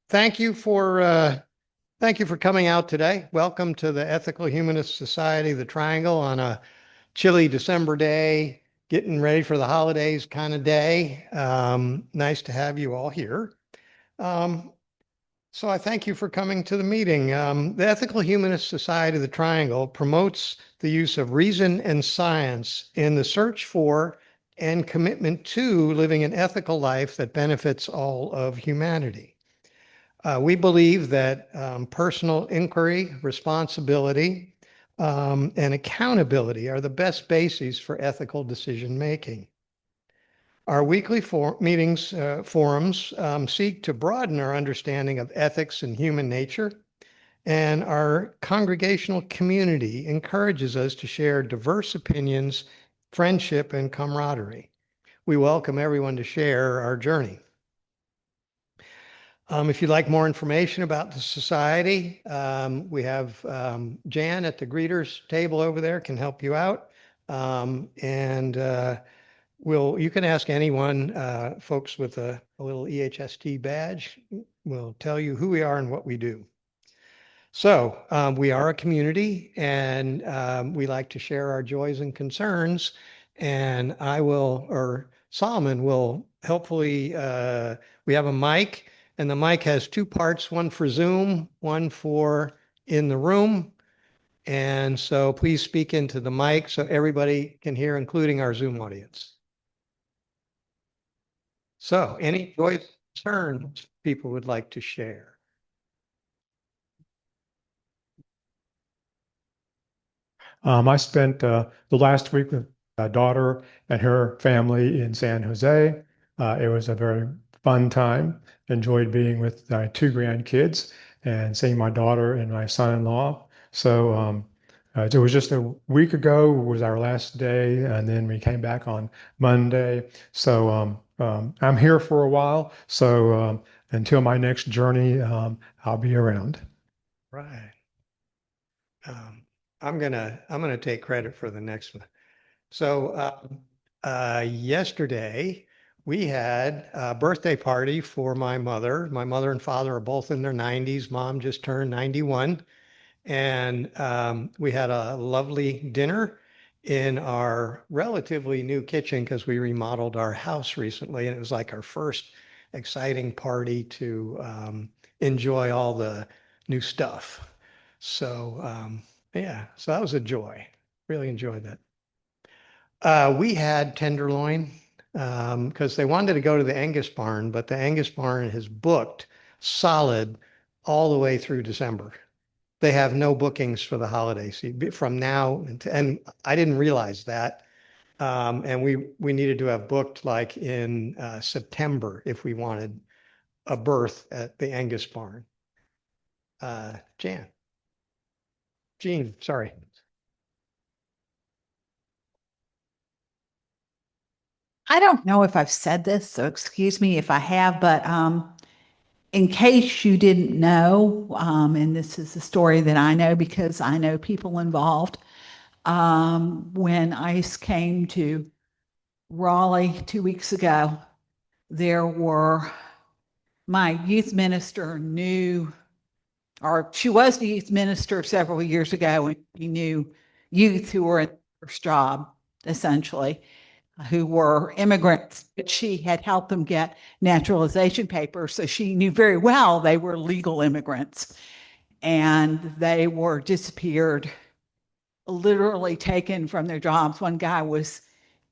Thank you for coming out today. Welcome to the Ethical Humanist Society, the Triangle, on a chilly December day, getting ready for the holidays kind of day. Nice to have you all here. Um, so I thank you for coming to the meeting. The Ethical Humanist Society, the Triangle, promotes the use of reason and science in the search for and commitment to living an ethical life that benefits all of humanity. We believe that personal inquiry, responsibility, and accountability are the best bases for ethical decision making. Our weekly forums seek to broaden our understanding of ethics and human nature, and our congregational community encourages us to share diverse opinions, friendship, and camaraderie. We welcome everyone to share our journey. If you'd like more information about the society, we have Jan at the greeters table over there can help you out. And you can ask anyone, folks with a little EHST badge, will tell you who we are and what we do. So we are a community and we like to share our joys and concerns. And Solomon will helpfully, we have a mic and the mic has two parts, one for Zoom, one for in the room. And so please speak into the mic so everybody can hear, including our Zoom audience. So any joys, concerns people would like to share? I spent the last week with my daughter and her family in San Jose. It was a very fun time. Enjoyed being with my two grandkids and seeing my daughter and my son-in-law. It was just a week ago was our last day, and then we came back on Monday. I'm here for a while. Until my next journey, I'll be around. Right. Um, I'm gonna take credit for the next one. So yesterday we had a birthday party for my mother. My mother and father are both in their 90s. Mom just turned 91, and we had a lovely dinner in our relatively new kitchen because we remodeled our house recently, and it was like our first exciting party to enjoy all the new stuff. So yeah, so that was a joy. Really enjoyed that. We had tenderloin because they wanted to go to the Angus barn, but the Angus barn is booked solid all the way through December. They have no bookings for the holiday season from now, and I didn't realize that. And we needed to have booked like in September if we wanted a berth at the Angus barn. Jean, sorry. I don't know if I've said this, so excuse me if I have, but in case you didn't know, and this is a story that I know because I know people involved, when ICE came to Raleigh 2 weeks ago, there were my youth minister knew, or she was the youth minister several years ago, and she knew youth who were in the first job, essentially, who were immigrants, but she had helped them get naturalization papers. So she knew very well they were legal immigrants and they were disappeared, literally taken from their jobs. One guy was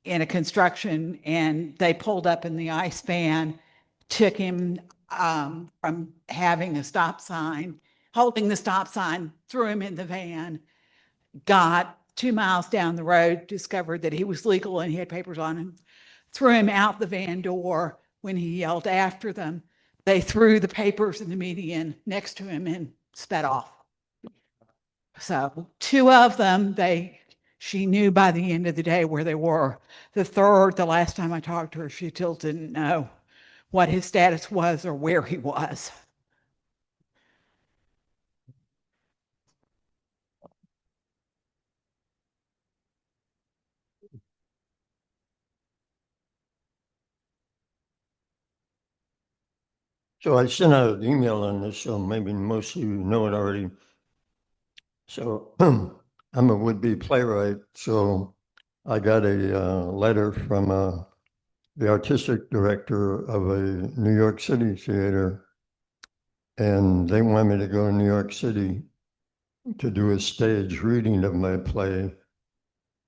in a construction and they pulled up in the ICE van, took him from having a stop sign, holding the stop sign, threw him in the van, got 2 miles down the road, discovered that he was legal and he had papers on him, threw him out the van door. When he yelled after them, they threw the papers in the median next to him and sped off. So two of them, she knew by the end of the day where they were. The third, the last time I talked to her, she still didn't know what his status was or where he was. So I sent out an email on this, so maybe most of you know it already. So I'm a would-be playwright, so I got a letter from the artistic director of a New York City theater, and they want me to go to New York City to do a stage reading of my play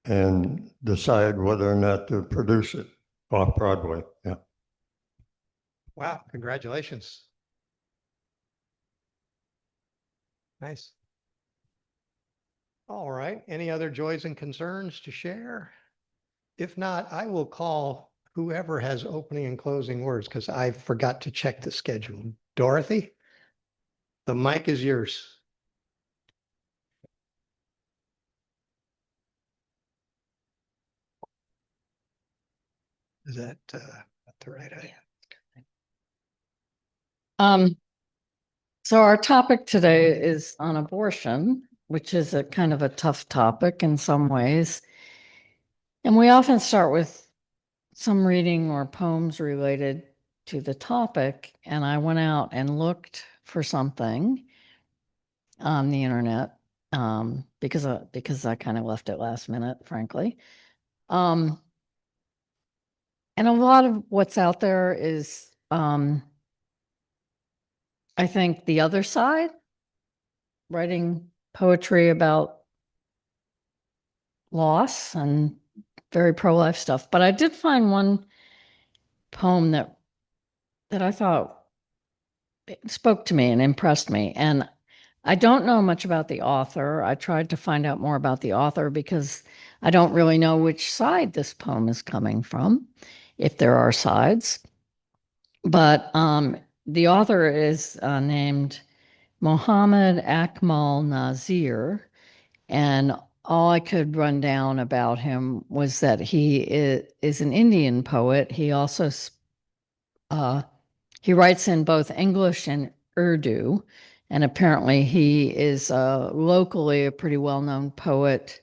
and decide whether or not to produce it off Broadway. Yeah. Wow, congratulations. Nice. All right. Any other joys and concerns to share? If not, I will call whoever has opening and closing words because I forgot to check the schedule. Dorothy, the mic is yours. Is that the right idea? So our topic today is on abortion, which is a kind of a tough topic in some ways. And we often start with some reading or poems related to the topic. And I went out and looked for something on the internet because I kind of left it last minute, frankly. And a lot of what's out there is, I think, the other side, writing poetry about loss and very pro-life stuff. But I did find one poem that I thought spoke to me and impressed me. And I don't know much about the author. I tried to find out more about the author because I don't really know which side this poem is coming from, if there are sides. But the author is named Mohammed Akmal Nazir, and all I could run down about him was that he is an Indian poet. He also he writes in both English and Urdu, and apparently he is locally a pretty well-known poet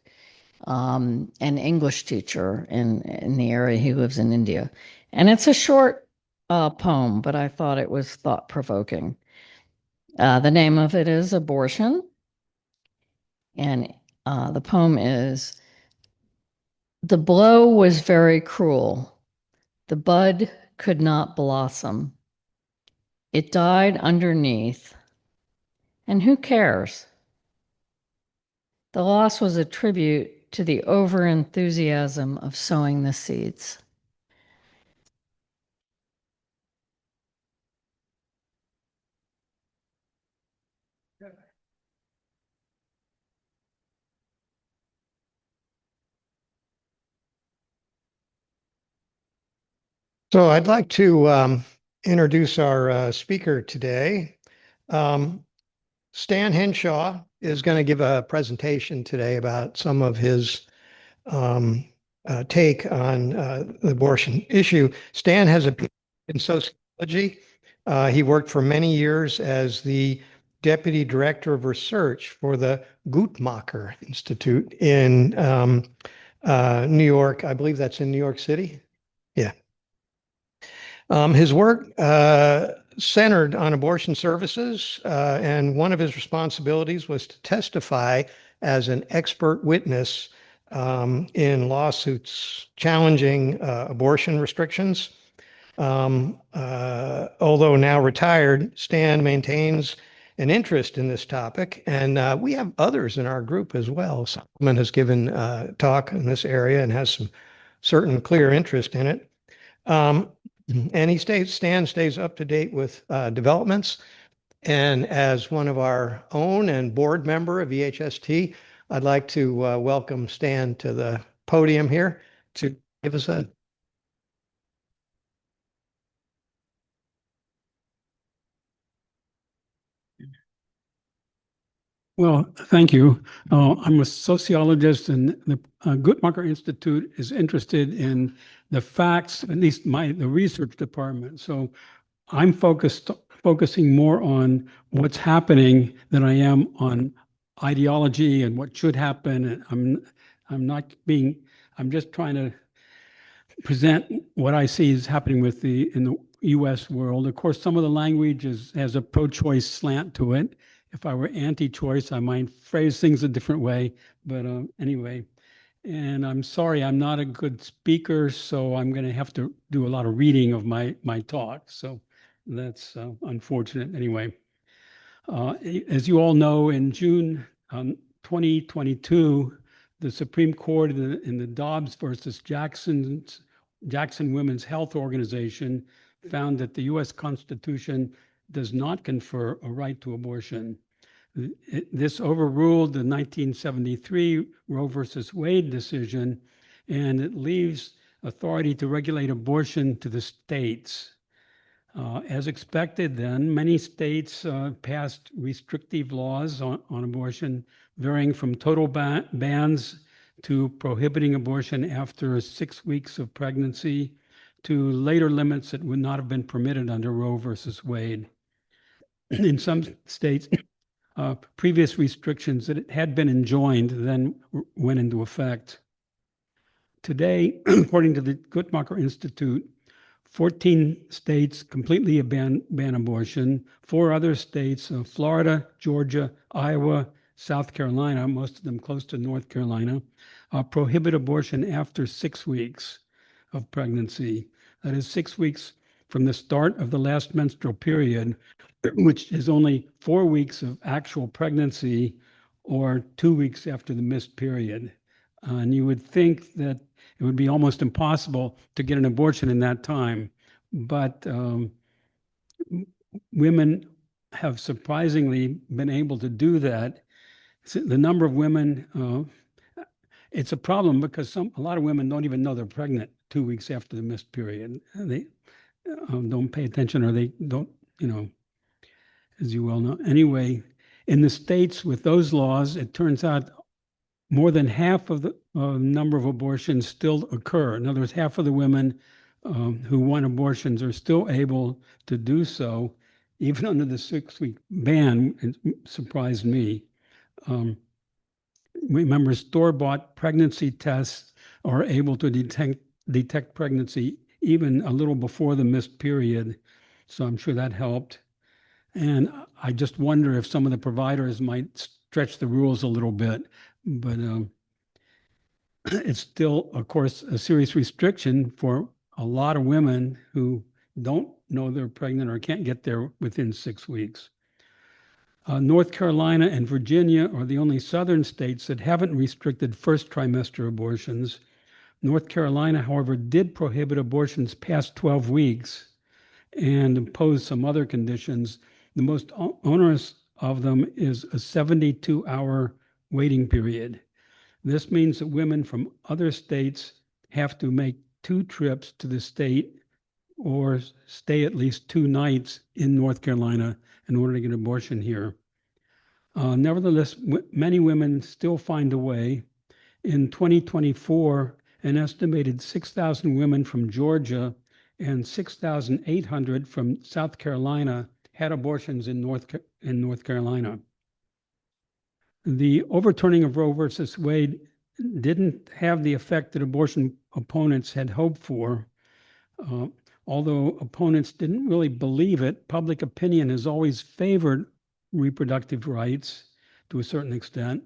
and English teacher in the area he lives in India. And it's a short poem, but I thought it was thought-provoking. The name of it is Abortion, and the poem is: The blow was very cruel. The bud could not blossom. It died underneath. And who cares? The loss was a tribute to the overenthusiasm of sowing the seeds. So I'd like to introduce our speaker today. Stan Henshaw is going to give a presentation today about some of his take on the abortion issue. Stan has a PhD in sociology. He worked for many years as the deputy director of research for the Guttmacher Institute in New York. I believe that's in New York City. Yeah. His work centered on abortion services, and one of his responsibilities was to testify as an expert witness in lawsuits challenging abortion restrictions. Although now retired, Stan maintains an interest in this topic, and we have others in our group as well. Solomon has given talk in this area and has some certain clear interest in it. And Stan stays up to date with developments. And as one of our own and board member of EHST, I'd like to welcome Stan to the podium here to give us a. Well, thank you. I'm a sociologist, and the Guttmacher Institute is interested in the facts, at least the research department. So I'm focusing more on what's happening than I am on ideology and what should happen. And I'm just trying to present what I see is happening in the US world. Of course, some of the language has a pro-choice slant to it. If I were anti-choice, I might phrase things a different way. But anyway, and I'm sorry, I'm not a good speaker, so I'm going to have to do a lot of reading of my talk. So that's unfortunate. Anyway, as you all know, in June 2022, the Supreme Court in the Dobbs versus Jackson Women's Health Organization found that the U.S. Constitution does not confer a right to abortion. This overruled the 1973 Roe versus Wade decision, and it leaves authority to regulate abortion to the states. As expected, then, many states passed restrictive laws on abortion, varying from total bans to prohibiting abortion after 6 weeks of pregnancy to later limits that would not have been permitted under Roe versus Wade. In some states, previous restrictions that had been enjoined then went into effect. Today, according to the Guttmacher Institute, 14 states completely ban abortion. 4 other states, Florida, Georgia, Iowa, South Carolina, most of them close to North Carolina, prohibit abortion after 6 weeks of pregnancy. That is 6 weeks from the start of the last menstrual period, which is only 4 weeks of actual pregnancy or 2 weeks after the missed period. And you would think that it would be almost impossible to get an abortion in that time. But women have surprisingly been able to do that. The number of women, it's a problem because a lot of women don't even know they're pregnant 2 weeks after the missed period. They don't pay attention, or they don't, as you well know. Anyway, in the states with those laws, it turns out more than half of the number of abortions still occur. In other words, half of the women who want abortions are still able to do so, even under the 6-week ban. It surprised me. Remember, store-bought pregnancy tests are able to detect pregnancy even a little before the missed period. So I'm sure that helped. And I just wonder if some of the providers might stretch the rules a little bit. But it's still, of course, a serious restriction for a lot of women who don't know they're pregnant or can't get there within 6 weeks. North Carolina and Virginia are the only southern states that haven't restricted first trimester abortions. North Carolina, however, did prohibit abortions past 12 weeks and impose some other conditions. The most onerous of them is a 72-hour waiting period. This means that women from other states have to make 2 trips to the state or stay at least 2 nights in North Carolina in order to get an abortion here. Nevertheless, many women still find a way. In 2024, an estimated 6,000 women from Georgia and 6,800 from South Carolina had abortions in North Carolina. The overturning of Roe versus Wade didn't have the effect that abortion opponents had hoped for. Although opponents didn't really believe it, public opinion has always favored reproductive rights to a certain extent.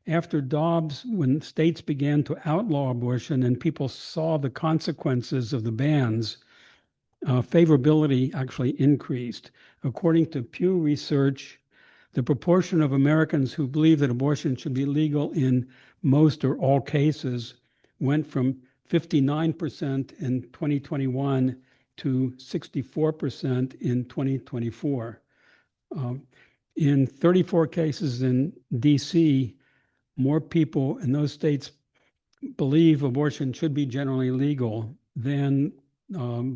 After Dobbs, when states began to outlaw abortion and people saw the consequences of the bans, favorability actually increased. According to Pew Research, the proportion of Americans who believe that abortion should be legal in most or all cases went from 59% in 2021 to 64% in 2024. In 34 cases in DC, more people in those states believe abortion should be generally legal than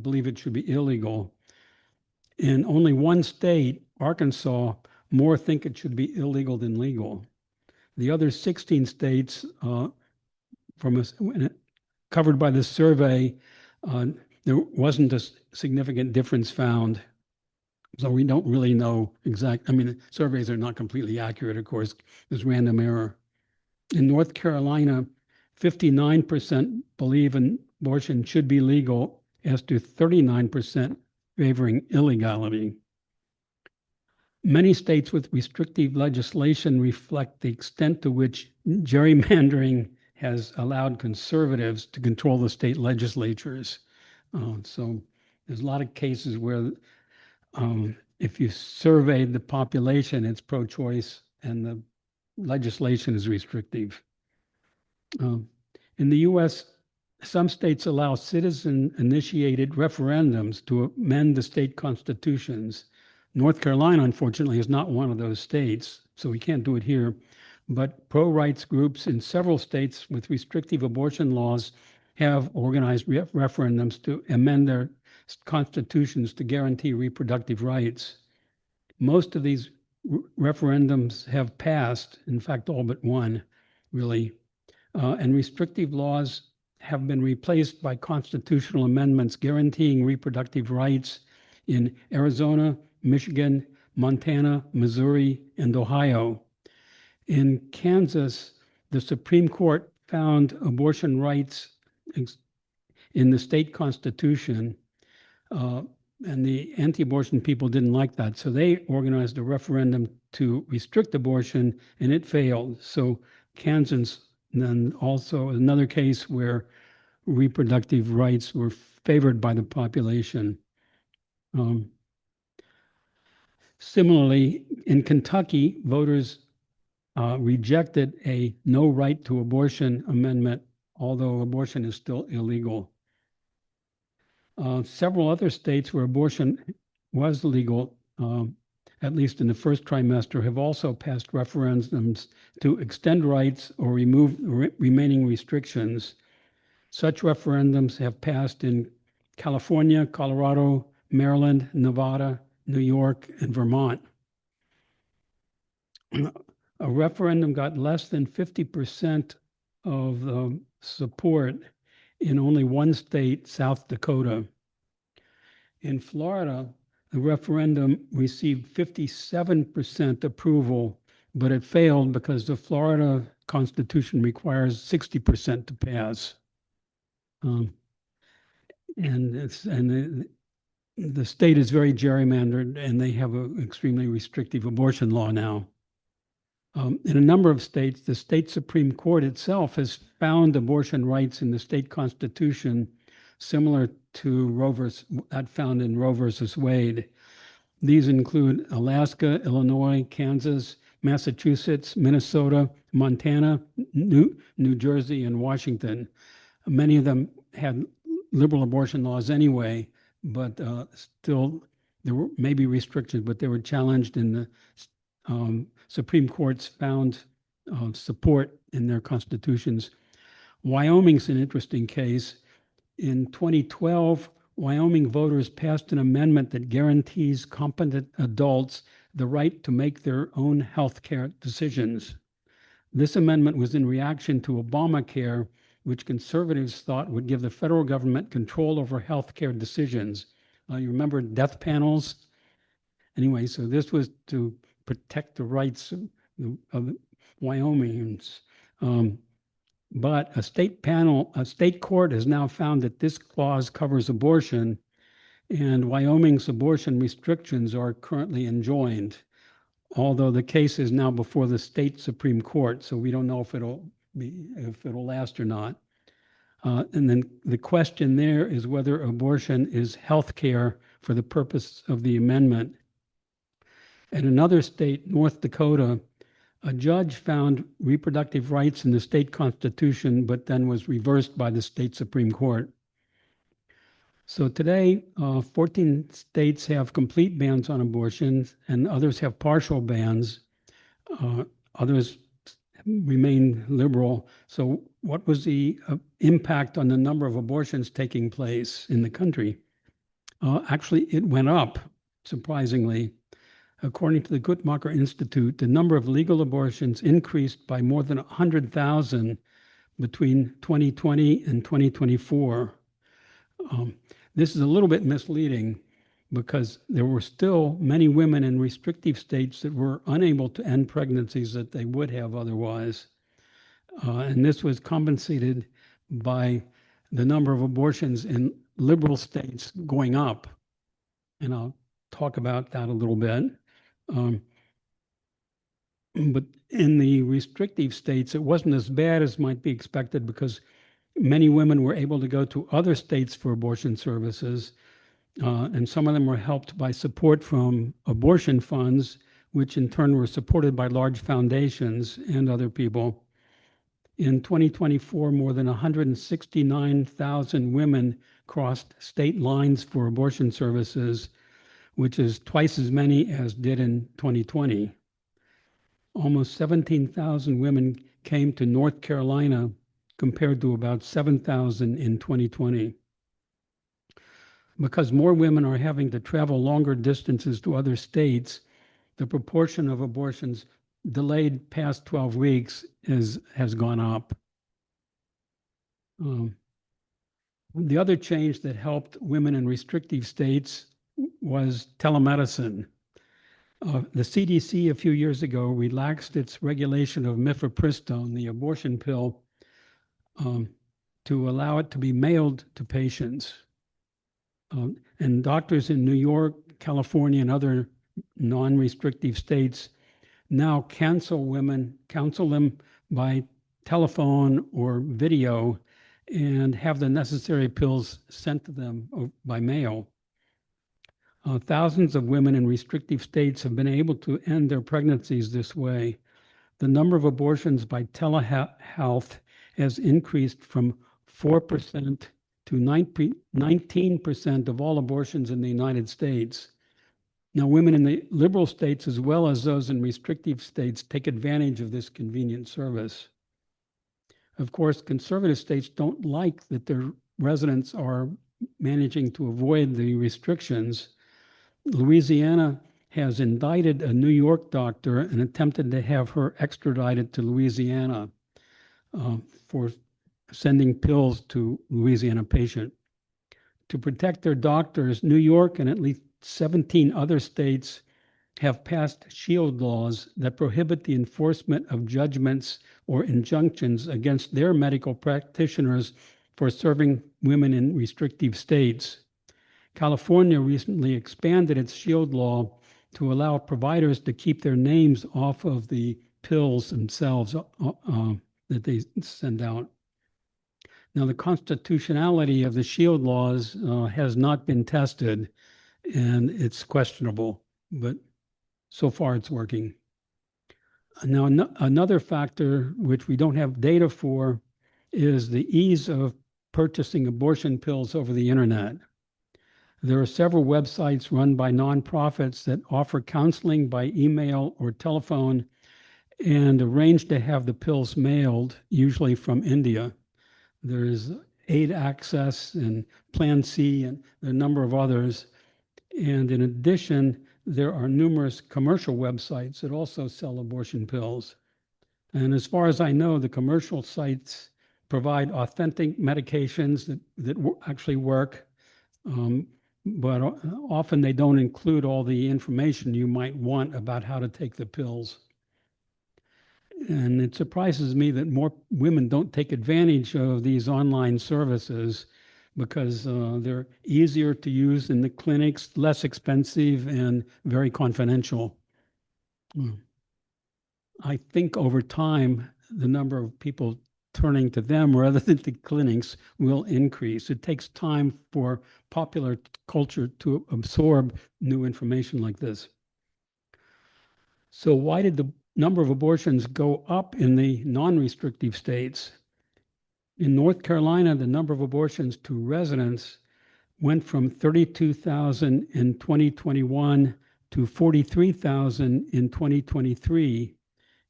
believe it should be illegal. In only one state, Arkansas, more think it should be illegal than legal. The other 16 states covered by this survey, there wasn't a significant difference found. So we don't really know surveys are not completely accurate, of course. There's random error. In North Carolina, 59% believe abortion should be legal, as to 39% favoring illegality. Many states with restrictive legislation reflect the extent to which gerrymandering has allowed conservatives to control the state legislatures. So there's a lot of cases where if you surveyed the population, it's pro-choice and the legislation is restrictive. In the US, some states allow citizen-initiated referendums to amend the state constitutions. North Carolina, unfortunately, is not one of those states, so we can't do it here. But pro-rights groups in several states with restrictive abortion laws have organized referendums to amend their constitutions to guarantee reproductive rights. Most of these referendums have passed, in fact, all but one, really. And restrictive laws have been replaced by constitutional amendments guaranteeing reproductive rights in Arizona, Michigan, Montana, Missouri, and Ohio. In Kansas, the Supreme Court found abortion rights in the state constitution, and the anti-abortion people didn't like that. So they organized a referendum to restrict abortion, and it failed. So Kansas, and then also another case where reproductive rights were favored by the population. Similarly, in Kentucky, voters rejected a no right to abortion amendment, although abortion is still illegal. Several other states where abortion was legal, at least in the first trimester, have also passed referendums to extend rights or remove remaining restrictions. Such referendums have passed in California, Colorado, Maryland, Nevada, New York, and Vermont. A referendum got less than 50% of the support in only one state, South Dakota. In Florida, the referendum received 57% approval, but it failed because the Florida Constitution requires 60% to pass. And the state is very gerrymandered, and they have an extremely restrictive abortion law now. In a number of states, the state Supreme Court itself has found abortion rights in the state constitution similar to that found in Roe versus Wade. These include Alaska, Illinois, Kansas, Massachusetts, Minnesota, Montana, New Jersey, and Washington. Many of them had liberal abortion laws anyway, but still there were maybe restrictions, but they were challenged in the Supreme Courts found support in their constitutions. Wyoming's an interesting case. In 2012, Wyoming voters passed an amendment that guarantees competent adults the right to make their own health care decisions. This amendment was in reaction to Obamacare, which conservatives thought would give the federal government control over health care decisions. You remember death panels? Anyway, so this was to protect the rights of Wyomingans. But a state court has now found that this clause covers abortion, and Wyoming's abortion restrictions are currently enjoined, although the case is now before the state Supreme Court, so we don't know if it'll last or not. And then the question there is whether abortion is health care for the purpose of the amendment. In another state, North Dakota, a judge found reproductive rights in the state constitution, but then was reversed by the state Supreme Court. So today, 14 states have complete bans on abortions, and others have partial bans. Others remain liberal. So what was the impact on the number of abortions taking place in the country? Actually, it went up, surprisingly. According to the Guttmacher Institute, the number of legal abortions increased by more than 100,000 between 2020 and 2024. This is a little bit misleading because there were still many women in restrictive states that were unable to end pregnancies that they would have otherwise. And this was compensated by the number of abortions in liberal states going up. and I'll talk about that a little bit. But in the restrictive states, it wasn't as bad as might be expected because many women were able to go to other states for abortion services, and some of them were helped by support from abortion funds, which in turn were supported by large foundations and other people. In 2024, more than 169,000 women crossed state lines for abortion services, which is twice as many as did in 2020. Almost 17,000 women came to North Carolina compared to about 7,000 in 2020. Because more women are having to travel longer distances to other states, the proportion of abortions delayed past 12 weeks has gone up. The other change that helped women in restrictive states was telemedicine. The CDC a few years ago relaxed its regulation of mifepristone, the abortion pill, to allow it to be mailed to patients. And doctors in New York, California, and other non-restrictive states now counsel them by telephone or video and have the necessary pills sent to them by mail. Thousands of women in restrictive states have been able to end their pregnancies this way. The number of abortions by telehealth has increased from 4% to 19% of all abortions in the United States. Now, women in the liberal states, as well as those in restrictive states, take advantage of this convenient service. Of course, conservative states don't like that their residents are managing to avoid the restrictions. Louisiana has indicted a New York doctor and attempted to have her extradited to Louisiana for sending pills to Louisiana patient. To protect their doctors, New York and at least 17 other states have passed shield laws that prohibit the enforcement of judgments or injunctions against their medical practitioners for serving women in restrictive states. California recently expanded its shield law to allow providers to keep their names off of the pills themselves that they send out. Now, the constitutionality of the shield laws has not been tested, and it's questionable, but so far it's working. Now, another factor which we don't have data for is the ease of purchasing abortion pills over the internet. There are several websites run by nonprofits that offer counseling by email or telephone and arrange to have the pills mailed, usually from India. There is Aid Access and Plan C and a number of others. And in addition, there are numerous commercial websites that also sell abortion pills. And as far as I know, the commercial sites provide authentic medications that actually work, but often they don't include all the information you might want about how to take the pills. And it surprises me that more women don't take advantage of these online services because they're easier to use in the clinics, less expensive, and very confidential. I think over time, the number of people turning to them rather than to clinics will increase. It takes time for popular culture to absorb new information like this. So why did the number of abortions go up in the non-restrictive states? In North Carolina, the number of abortions to residents went from 32,000 in 2021 to 43,000 in 2023,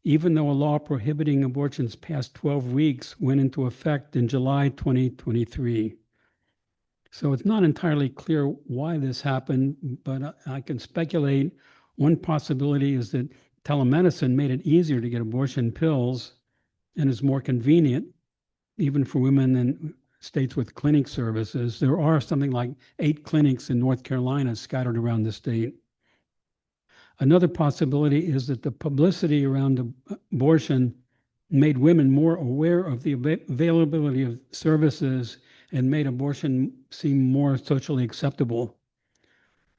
even though a law prohibiting abortions past 12 weeks went into effect in July 2023. So it's not entirely clear why this happened, but I can speculate. One possibility is that telemedicine made it easier to get abortion pills and is more convenient, even for women in states with clinic services. There are something like 8 clinics in North Carolina scattered around the state. Another possibility is that the publicity around abortion made women more aware of the availability of services and made abortion seem more socially acceptable.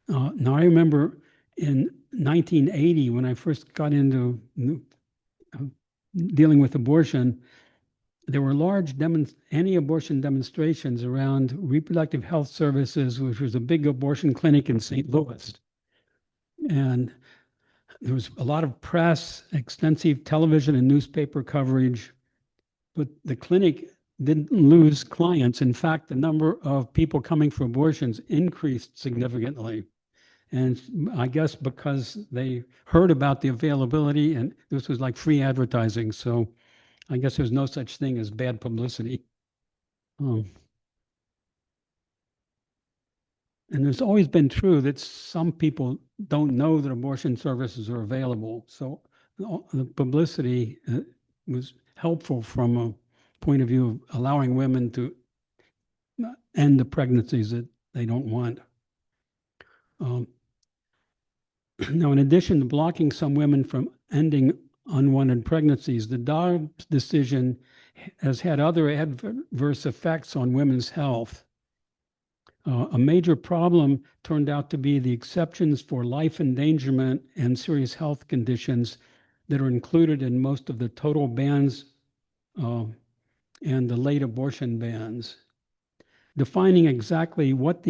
Now, I remember in 1980, when I first got into dealing with abortion, there were large anti-abortion demonstrations around Reproductive Health Services, which was a big abortion clinic in St. Louis. And there was a lot of press, extensive television and newspaper coverage, but the clinic didn't lose clients. In fact, the number of people coming for abortions increased significantly. And I guess because they heard about the availability, and this was like free advertising. So I guess there's no such thing as bad publicity. And it's always been true that some people don't know that abortion services are available. So the publicity was helpful from a point of view of allowing women to end the pregnancies that they don't want. Now, in addition to blocking some women from ending unwanted pregnancies, the Dobbs decision has had other adverse effects on women's health. A major problem turned out to be the exceptions for life endangerment and serious health conditions that are included in most of the total bans and the late abortion bans. Defining exactly what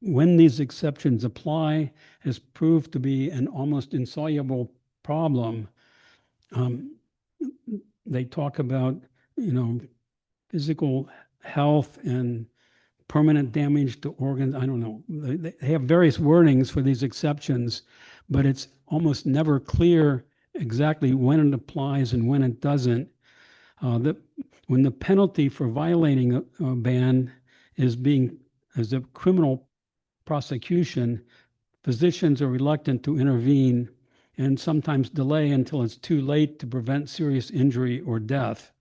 when these exceptions apply has proved to be an almost insoluble problem. They talk about, physical health and permanent damage to organs. I don't know. They have various wordings for these exceptions, but it's almost never clear exactly when it applies and when it doesn't. When the penalty for violating a ban is as a criminal prosecution, physicians are reluctant to intervene and sometimes delay until it's too late to prevent serious injury or death.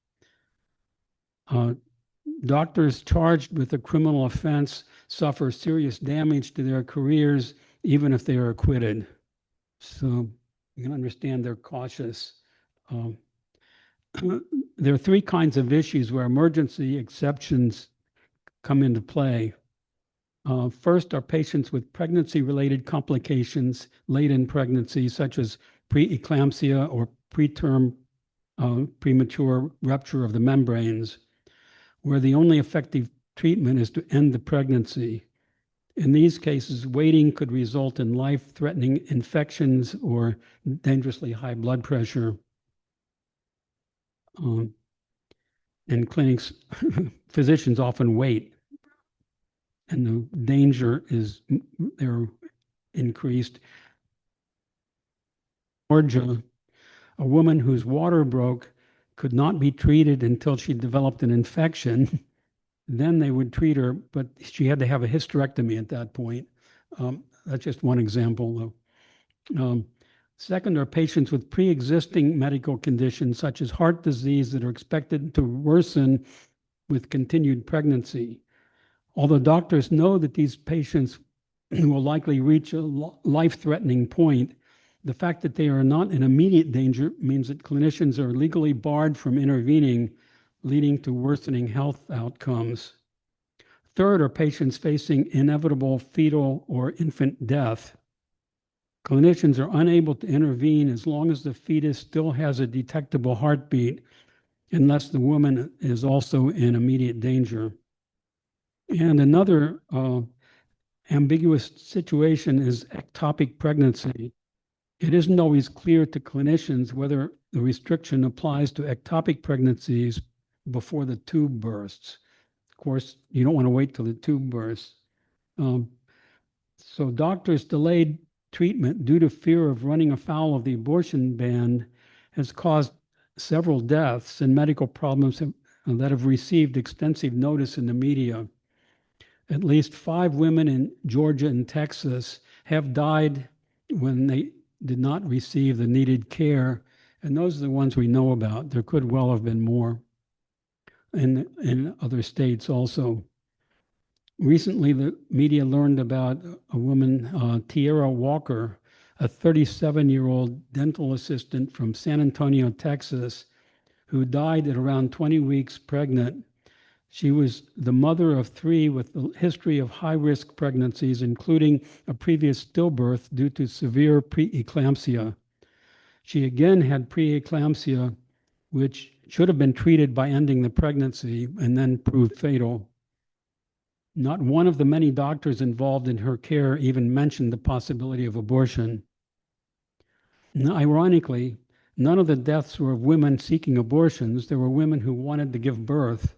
Doctors charged with a criminal offense suffer serious damage to their careers, even if they are acquitted. So you can understand they're cautious. There are three kinds of issues where emergency exceptions come into play. First are patients with pregnancy-related complications late in pregnancy, such as preeclampsia or preterm premature rupture of the membranes, where the only effective treatment is to end the pregnancy. In these cases, waiting could result in life-threatening infections or dangerously high blood pressure. In clinics, physicians often wait, and the danger is they're increased. Georgia, a woman whose water broke could not be treated until she developed an infection. Then they would treat her, but she had to have a hysterectomy at that point. That's just one example, though. Second are patients with pre-existing medical conditions, such as heart disease, that are expected to worsen with continued pregnancy. Although doctors know that these patients will likely reach a life-threatening point, the fact that they are not in immediate danger means that clinicians are legally barred from intervening, leading to worsening health outcomes. Third are patients facing inevitable fetal or infant death. Clinicians are unable to intervene as long as the fetus still has a detectable heartbeat, unless the woman is also in immediate danger. And another ambiguous situation is ectopic pregnancy. It isn't always clear to clinicians whether the restriction applies to ectopic pregnancies before the tube bursts. Of course, you don't want to wait till the tube bursts. So doctors delayed treatment due to fear of running afoul of the abortion ban has caused several deaths and medical problems that have received extensive notice in the media. At least 5 women in Georgia and Texas have died when they did not receive the needed care, and those are the ones we know about. There could well have been more in other states also. Recently, the media learned about a woman, Tierra Walker, a 37-year-old dental assistant from San Antonio, Texas, who died at around 20 weeks pregnant She was the mother of 3 with a history of high-risk pregnancies, including a previous stillbirth due to severe preeclampsia. She again had preeclampsia, which should have been treated by ending the pregnancy and then proved fatal. Not one of the many doctors involved in her care even mentioned the possibility of abortion. And ironically, none of the deaths were of women seeking abortions. There were women who wanted to give birth.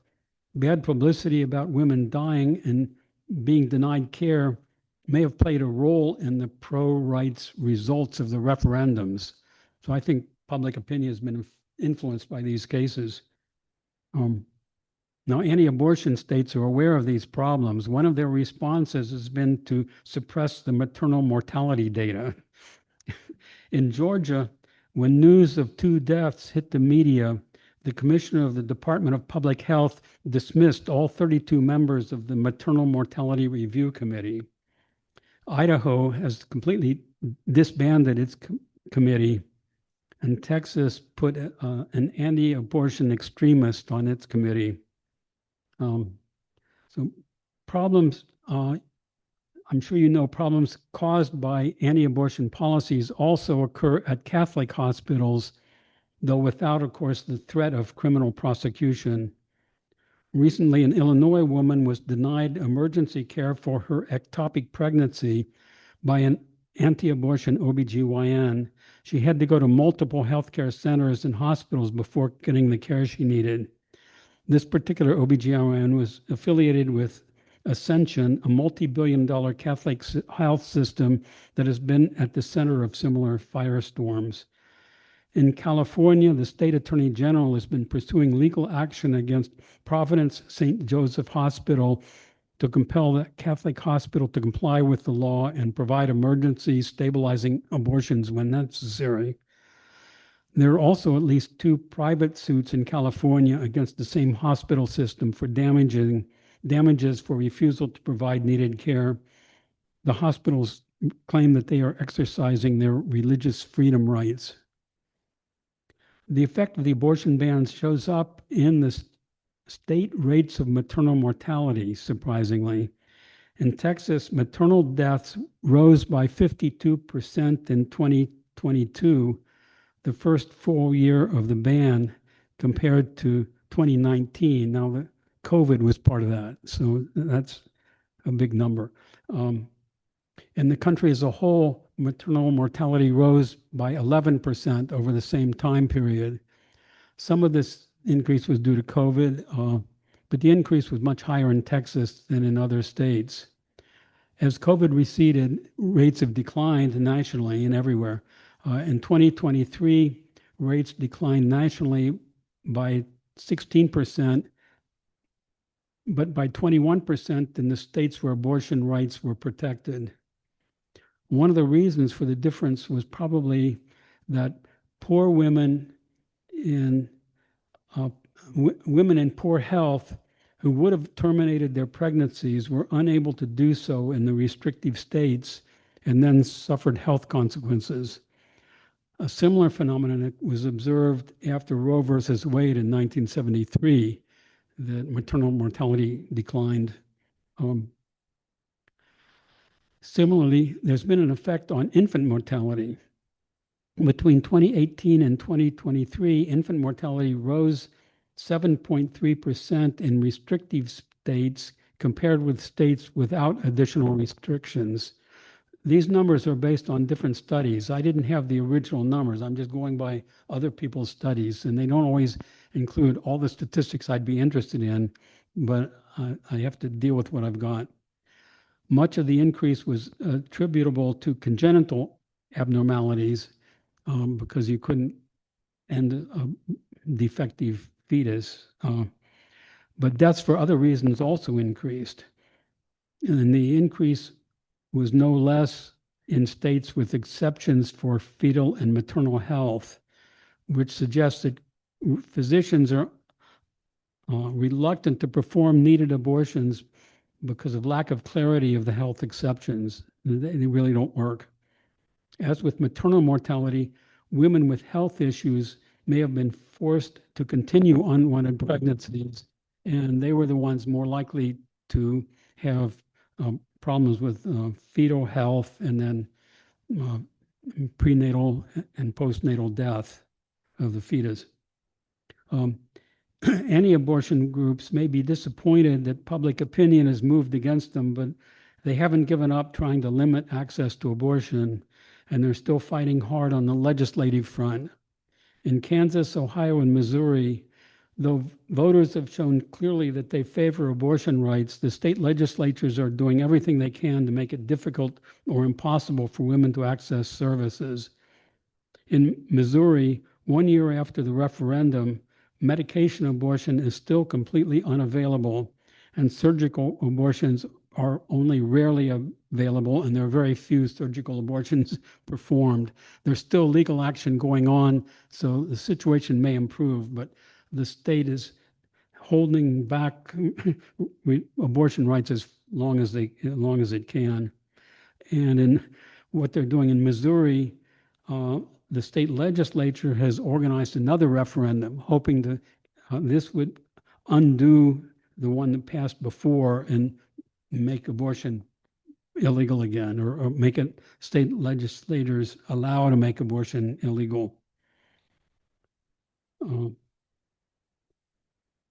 Bad publicity about women dying and being denied care may have played a role in the pro-rights results of the referendums. So I think public opinion has been influenced by these cases. Now, anti-abortion states are aware of these problems. One of their responses has been to suppress the maternal mortality data. In Georgia, when news of 2 deaths hit the media, the commissioner of the Department of Public Health dismissed all 32 members of the Maternal Mortality Review Committee. Idaho has completely disbanded its committee, and Texas put an anti-abortion extremist on its committee. So problems, I'm sure you know, problems caused by anti-abortion policies also occur at Catholic hospitals, though without, of course, the threat of criminal prosecution. Recently, an Illinois woman was denied emergency care for her ectopic pregnancy by an anti-abortion OBGYN. She had to go to multiple healthcare centers and hospitals before getting the care she needed. This particular OBGYN was affiliated with Ascension, a multi-billion-dollar Catholic health system that has been at the center of similar firestorms. In California, the state attorney general has been pursuing legal action against Providence St. Joseph Hospital to compel the Catholic hospital to comply with the law and provide emergency stabilizing abortions when necessary. There are also at least 2 private suits in California against the same hospital system for damages for refusal to provide needed care. The hospitals claim that they are exercising their religious freedom rights. The effect of the abortion ban shows up in the state rates of maternal mortality, surprisingly. In Texas, maternal deaths rose by 52% in 2022, the first full year of the ban, compared to 2019. Now, the COVID was part of that, so that's a big number. In the country as a whole, maternal mortality rose by 11% over the same time period. Some of this increase was due to COVID, but the increase was much higher in Texas than in other states. As COVID receded, rates have declined nationally and everywhere. In 2023, rates declined nationally by 16%, but by 21% in the states where abortion rights were protected. One of the reasons for the difference was probably that poor women in poor health who would have terminated their pregnancies were unable to do so in the restrictive states and then suffered health consequences. A similar phenomenon was observed after Roe versus Wade in 1973, that maternal mortality declined. Similarly, there's been an effect on infant mortality. Between 2018 and 2023, infant mortality rose 7.3% in restrictive states compared with states without additional restrictions. These numbers are based on different studies. I didn't have the original numbers. I'm just going by other people's studies, and they don't always include all the statistics I'd be interested in, but I have to deal with what I've got. Much of the increase was attributable to congenital abnormalities because you couldn't end a defective fetus. But deaths for other reasons also increased. And the increase was no less in states with exceptions for fetal and maternal health, which suggests that physicians are reluctant to perform needed abortions because of lack of clarity of the health exceptions. They really don't work. As with maternal mortality, women with health issues may have been forced to continue unwanted pregnancies and they were the ones more likely to have problems with fetal health and then uh, prenatal and postnatal death of the fetus. Anti-abortion groups may be disappointed that public opinion has moved against them, but they haven't given up trying to limit access to abortion, and they're still fighting hard on the legislative front. In Kansas, Ohio, and Missouri, though voters have shown clearly that they favor abortion rights, the state legislatures are doing everything they can to make it difficult or impossible for women to access services. In Missouri, 1 year after the referendum, medication abortion is still completely unavailable, and surgical abortions are only rarely available, and there are very few surgical abortions performed. There's still legal action going on, so the situation may improve, but the state is holding back abortion rights as long as it can. And in what they're doing in Missouri, the state legislature has organized another referendum, hoping to this would undo the one that passed before and make abortion illegal again, or make it state legislators allow to make abortion illegal.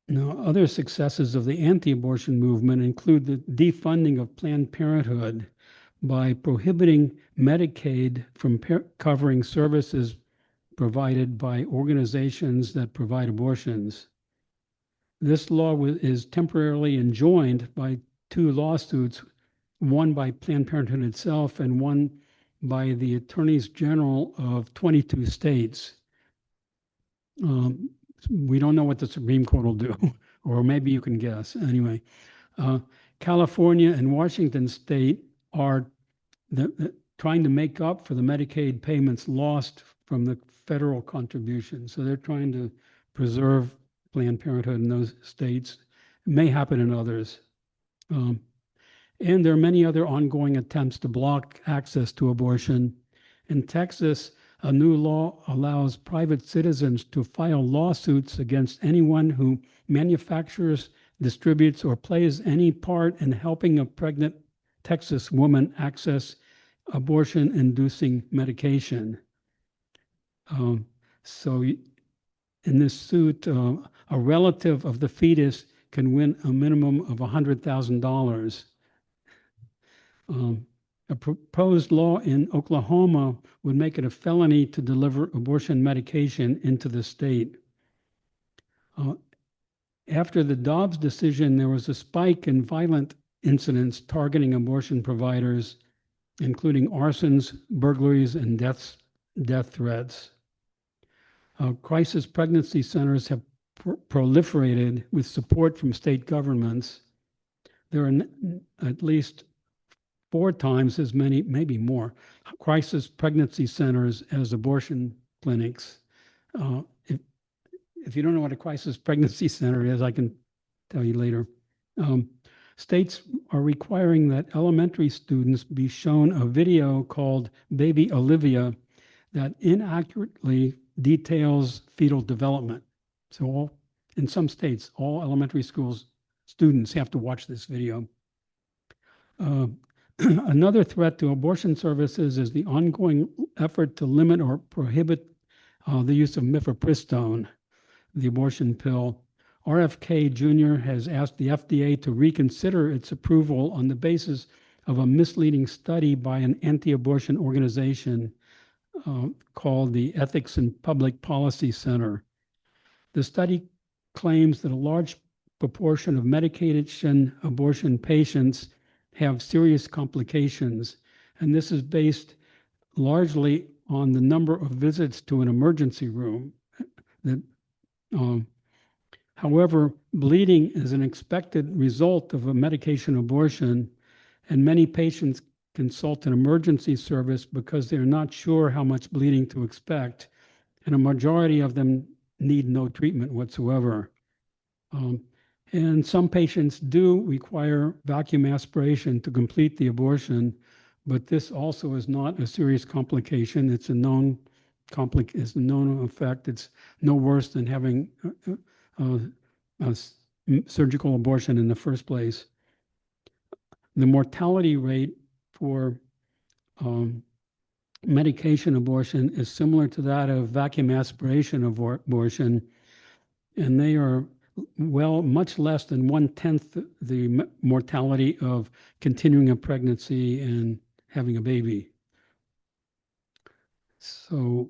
Now, other successes of the anti-abortion movement include the defunding of Planned Parenthood by prohibiting Medicaid from covering services provided by organizations that provide abortions. This law is temporarily enjoined by 2 lawsuits, one by Planned Parenthood itself and one by the attorneys general of 22 states. We don't know what the Supreme Court will do, or maybe you can guess. Anyway, California and Washington state are trying to make up for the Medicaid payments lost from the federal contribution. So they're trying to preserve Planned Parenthood in those states. It may happen in others. And there are many other ongoing attempts to block access to abortion. In Texas, a new law allows private citizens to file lawsuits against anyone who manufactures, distributes, or plays any part in helping a pregnant Texas woman access abortion-inducing medication. So in this suit, a relative of the fetus can win a minimum of $100,000. A proposed law in Oklahoma would make it a felony to deliver abortion medication into the state. After the Dobbs decision, there was a spike in violent incidents targeting abortion providers, including arsons, burglaries, and death threats. Crisis pregnancy centers have proliferated with support from state governments. There are at least 4 times as many, maybe more, crisis pregnancy centers as abortion clinics. If you don't know what a crisis pregnancy center is, I can tell you later. States are requiring that elementary students be shown a video called Baby Olivia that inaccurately details fetal development. So in some states, all elementary schools students have to watch this video. Another threat to abortion services is the ongoing effort to limit or prohibit the use of mifepristone, the abortion pill. RFK Jr. has asked the FDA to reconsider its approval on the basis of a misleading study by an anti-abortion organization called the Ethics and Public Policy Center. The study claims that a large proportion of medication abortion patients have serious complications, and this is based largely on the number of visits to an emergency room. However, bleeding is an expected result of a medication abortion, and many patients consult an emergency service because they're not sure how much bleeding to expect, and a majority of them need no treatment whatsoever. And some patients do require vacuum aspiration to complete the abortion, but this also is not a serious complication. It's a known effect. It's no worse than having surgical abortion in the first place. The mortality rate for medication abortion is similar to that of vacuum aspiration abortion, and they are much less than 1/10 the mortality of continuing a pregnancy and having a baby. So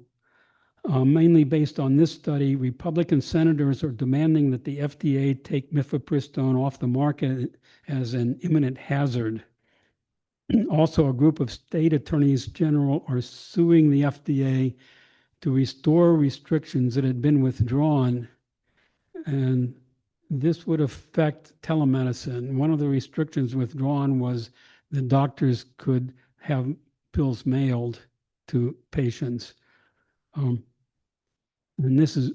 mainly based on this study, Republican senators are demanding that the FDA take mifepristone off the market as an imminent hazard. Also, a group of state attorneys general are suing the FDA to restore restrictions that had been withdrawn, and this would affect telemedicine. One of the restrictions withdrawn was the doctors could have pills mailed to patients. And this is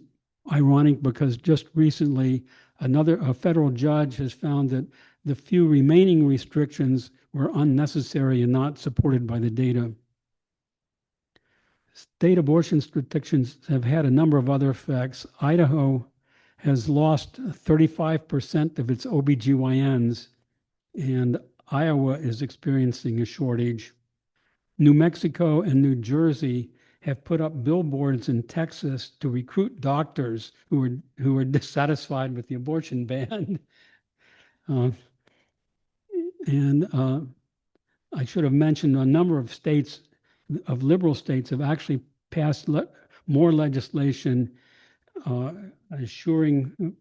ironic because just recently, a federal judge has found that the few remaining restrictions were unnecessary and not supported by the data. State abortion restrictions have had a number of other effects. Idaho has lost 35% of its OBGYNs, and Iowa is experiencing a shortage. New Mexico and New Jersey have put up billboards in Texas to recruit doctors who are dissatisfied with the abortion ban. I should have mentioned a number of states, of liberal states, have actually passed more legislation assuring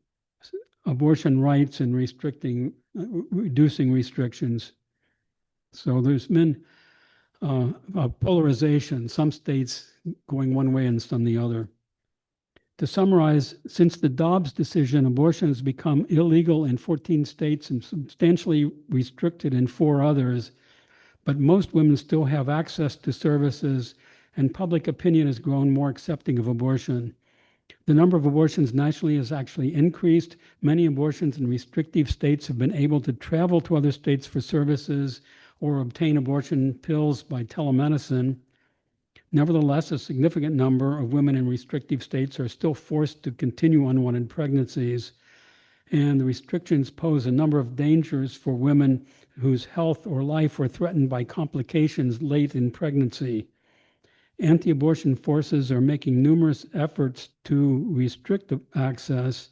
abortion rights and reducing restrictions. So there's been a polarization, some states going one way and some the other. To summarize, since the Dobbs decision, abortion has become illegal in 14 states and substantially restricted in 4 others, but most women still have access to services, and public opinion has grown more accepting of abortion. The number of abortions nationally has actually increased. Many abortions in restrictive states have been able to travel to other states for services or obtain abortion pills by telemedicine. Nevertheless, a significant number of women in restrictive states are still forced to continue unwanted pregnancies, and the restrictions pose a number of dangers for women whose health or life are threatened by complications late in pregnancy. Anti-abortion forces are making numerous efforts to restrict access,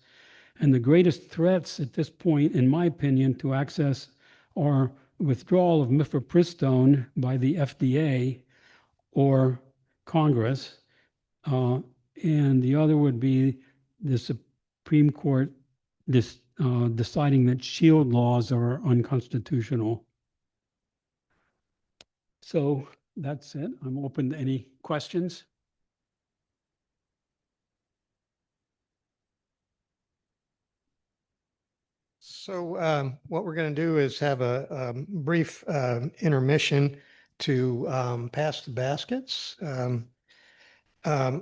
and the greatest threats at this point, in my opinion, to access are withdrawal of mifepristone by the FDA or Congress, and the other would be the Supreme Court deciding that shield laws are unconstitutional. So that's it. I'm open to any questions. So what we're going to do is have a brief intermission to pass the baskets. Our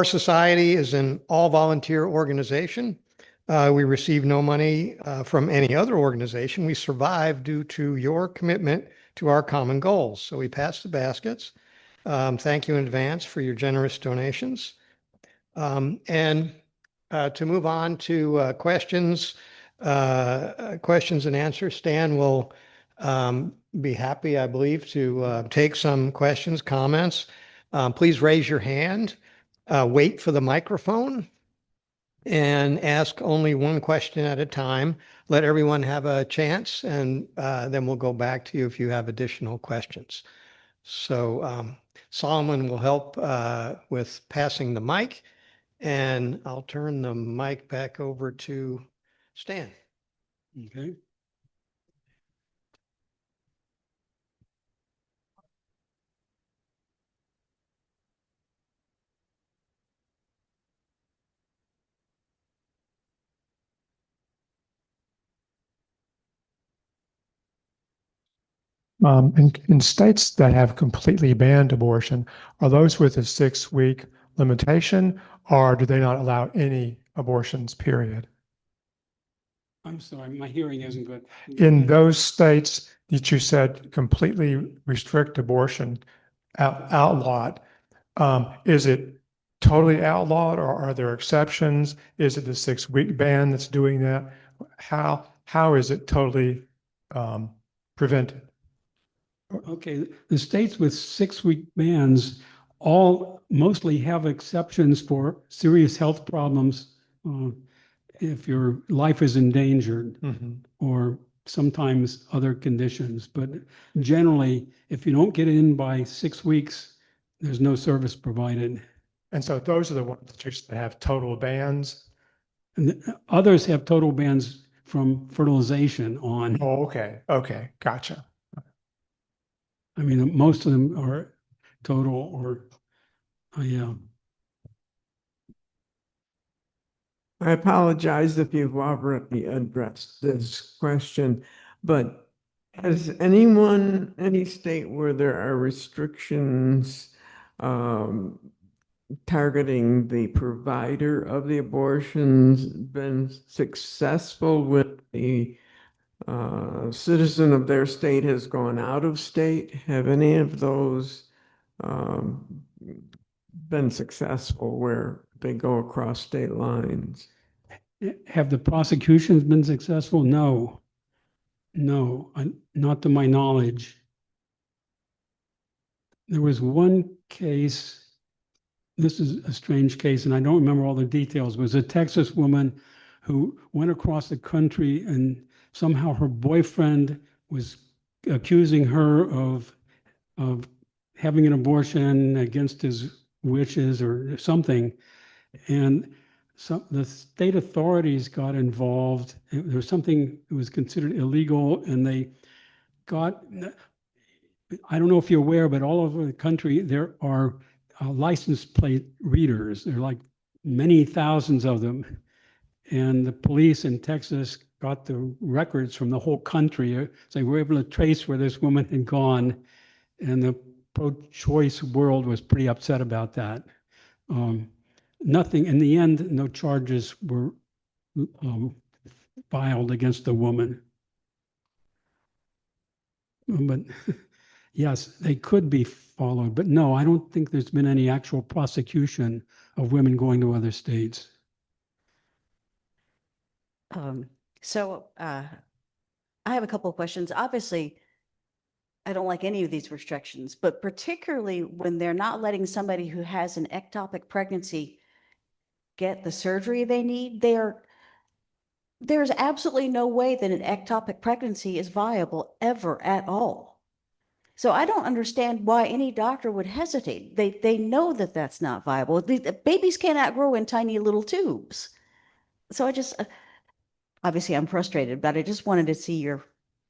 society is an all-volunteer organization. We receive no money from any other organization. We survive due to your commitment to our common goals. So we pass the baskets. Thank you in advance for your generous donations. And to move on to questions and answers, Stan will be happy, I believe, to take some questions, comments. Please raise your hand, wait for the microphone, and ask only one question at a time. Let everyone have a chance, and then we'll go back to you if you have additional questions. So Solomon will help with passing the mic, and I'll turn the mic back over to Stan. Okay. In states that have completely banned abortion, are those with a 6-week limitation, or do they not allow any abortions, period? I'm sorry, my hearing isn't good. In those states that you said completely restrict abortion, outlawed, is it totally outlawed, or are there exceptions? Is it the 6-week ban that's doing that? How is it totally prevented? Okay, the states with 6-week bans all mostly have exceptions for serious health problems. If your life is endangered or sometimes other conditions. But generally, if you don't get in by 6 weeks, there's no service provided. And so those are the ones that just have total bans. And others have total bans from fertilization on. Oh, okay. Okay. Gotcha. I mean, most of them are total or, yeah. I apologize if you've already addressed this question, but has anyone, any state where there are restrictions targeting the provider of the abortions been successful with the citizen of their state has gone out of state? Have any of those been successful where they go across state lines? Have the prosecutions been successful? No. No, not to my knowledge. There was one case, this is a strange case, and I don't remember all the details. It was a Texas woman who went across the country and somehow her boyfriend was accusing her of having an abortion against his wishes or something. And so the state authorities got involved. There was something that was considered illegal, and they got, I don't know if you're aware, but all over the country, there are license plate readers. There are like many thousands of them. And the police in Texas got the records from the whole country. So they were able to trace where this woman had gone. And the pro-choice world was pretty upset about that. Nothing, in the end, no charges were filed against the woman. But yes, they could be followed, but no, I don't think there's been any actual prosecution of women going to other states. So I have a couple of questions. Obviously, I don't like any of these restrictions, but particularly when they're not letting somebody who has an ectopic pregnancy get the surgery they need, there's absolutely no way that an ectopic pregnancy is viable ever at all. So I don't understand why any doctor would hesitate. They know that that's not viable. The babies cannot grow in tiny little tubes. So I just, obviously I'm frustrated, but I just wanted to see your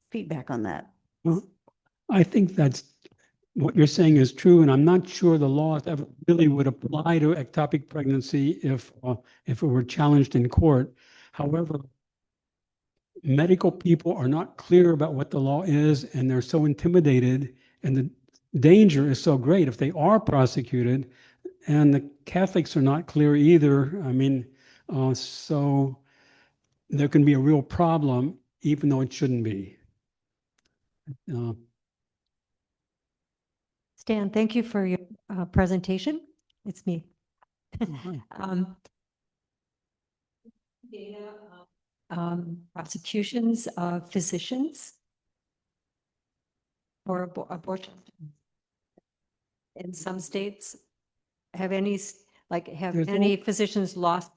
feedback on that. Well, I think that's what you're saying is true, and I'm not sure the laws ever really would apply to ectopic pregnancy if it were challenged in court. However, medical people are not clear about what the law is, and they're so intimidated, and the danger is so great if they are prosecuted, and the Catholics are not clear either. I mean, so there can be a real problem, even though it shouldn't be. Stan, thank you for your presentation. It's me. Data prosecutions of physicians for abortion in some states. Have any There's any no- physicians lost?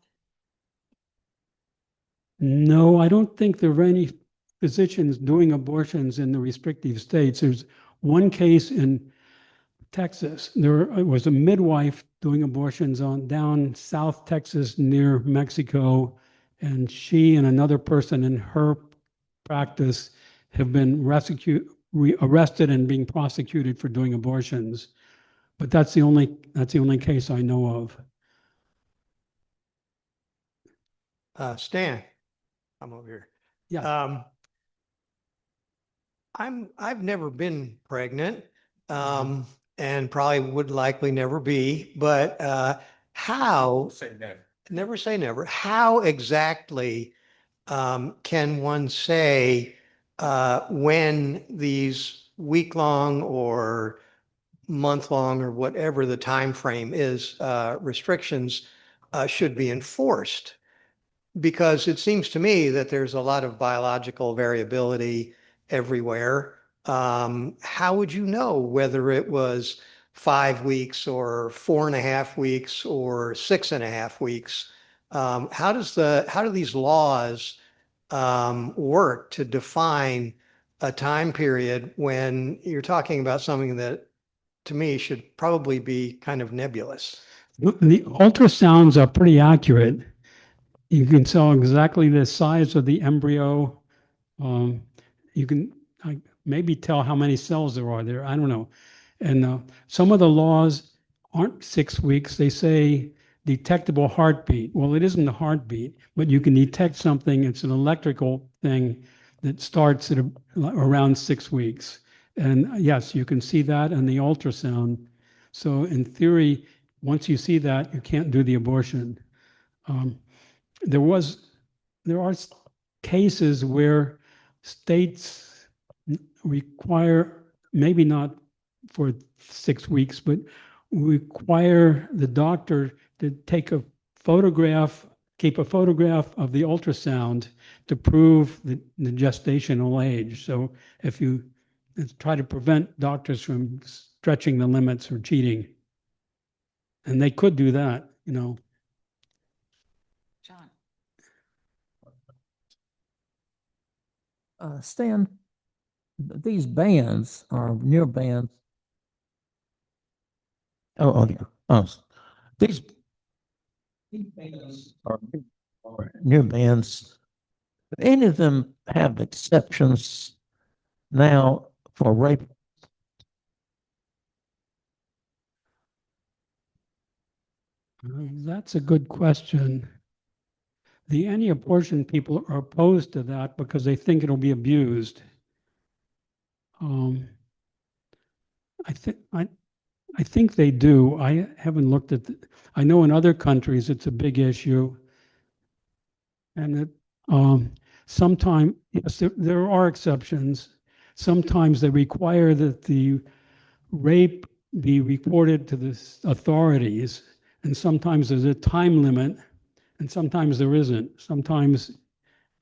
No, I don't think there are any physicians doing abortions in the restrictive states. There's one case in Texas. There was a midwife doing abortions down South Texas near Mexico, and she and another person in her practice have been arrested and being prosecuted for doing abortions. But that's the only case I know of. Stan, I'm over here. Yeah. I've never been pregnant, and probably would likely never be, but how, never say never, how exactly can one say when these week-long or month-long or whatever the time frame is, restrictions should be enforced. Because it seems to me that there's a lot of biological variability everywhere. How would you know whether it was 5 weeks or 4.5 weeks or 6.5 weeks? How do these laws work to define a time period when you're talking about something that to me should probably be kind of nebulous? The ultrasounds are pretty accurate. You can tell exactly the size of the embryo. Um, you can maybe tell how many cells there are there. I don't know. And some of the laws aren't 6 weeks. They say detectable heartbeat. Well, it isn't a heartbeat, but you can detect something. It's an electrical thing that starts at around 6 weeks. And yes, you can see that in the ultrasound. So in theory, once you see that, you can't do the abortion. Um, there are cases where states require, maybe not for 6 weeks, but require the doctor to take a photograph, keep a photograph of the ultrasound to prove the gestational age. So if you try to prevent doctors from stretching the limits or cheating, and they could do that, you know. John. Stan, these bands are near bands. Oh, okay. Oh, these bands are near bands. Any of them have exceptions now for rape? That's a good question. The anti-abortion people are opposed to that because they think it'll be abused. I think I think they do. I haven't looked at. I know in other countries it's a big issue, and that sometimes yes, there are exceptions. Sometimes they require that the rape be reported to the authorities, and sometimes there's a time limit, and sometimes there isn't. Sometimes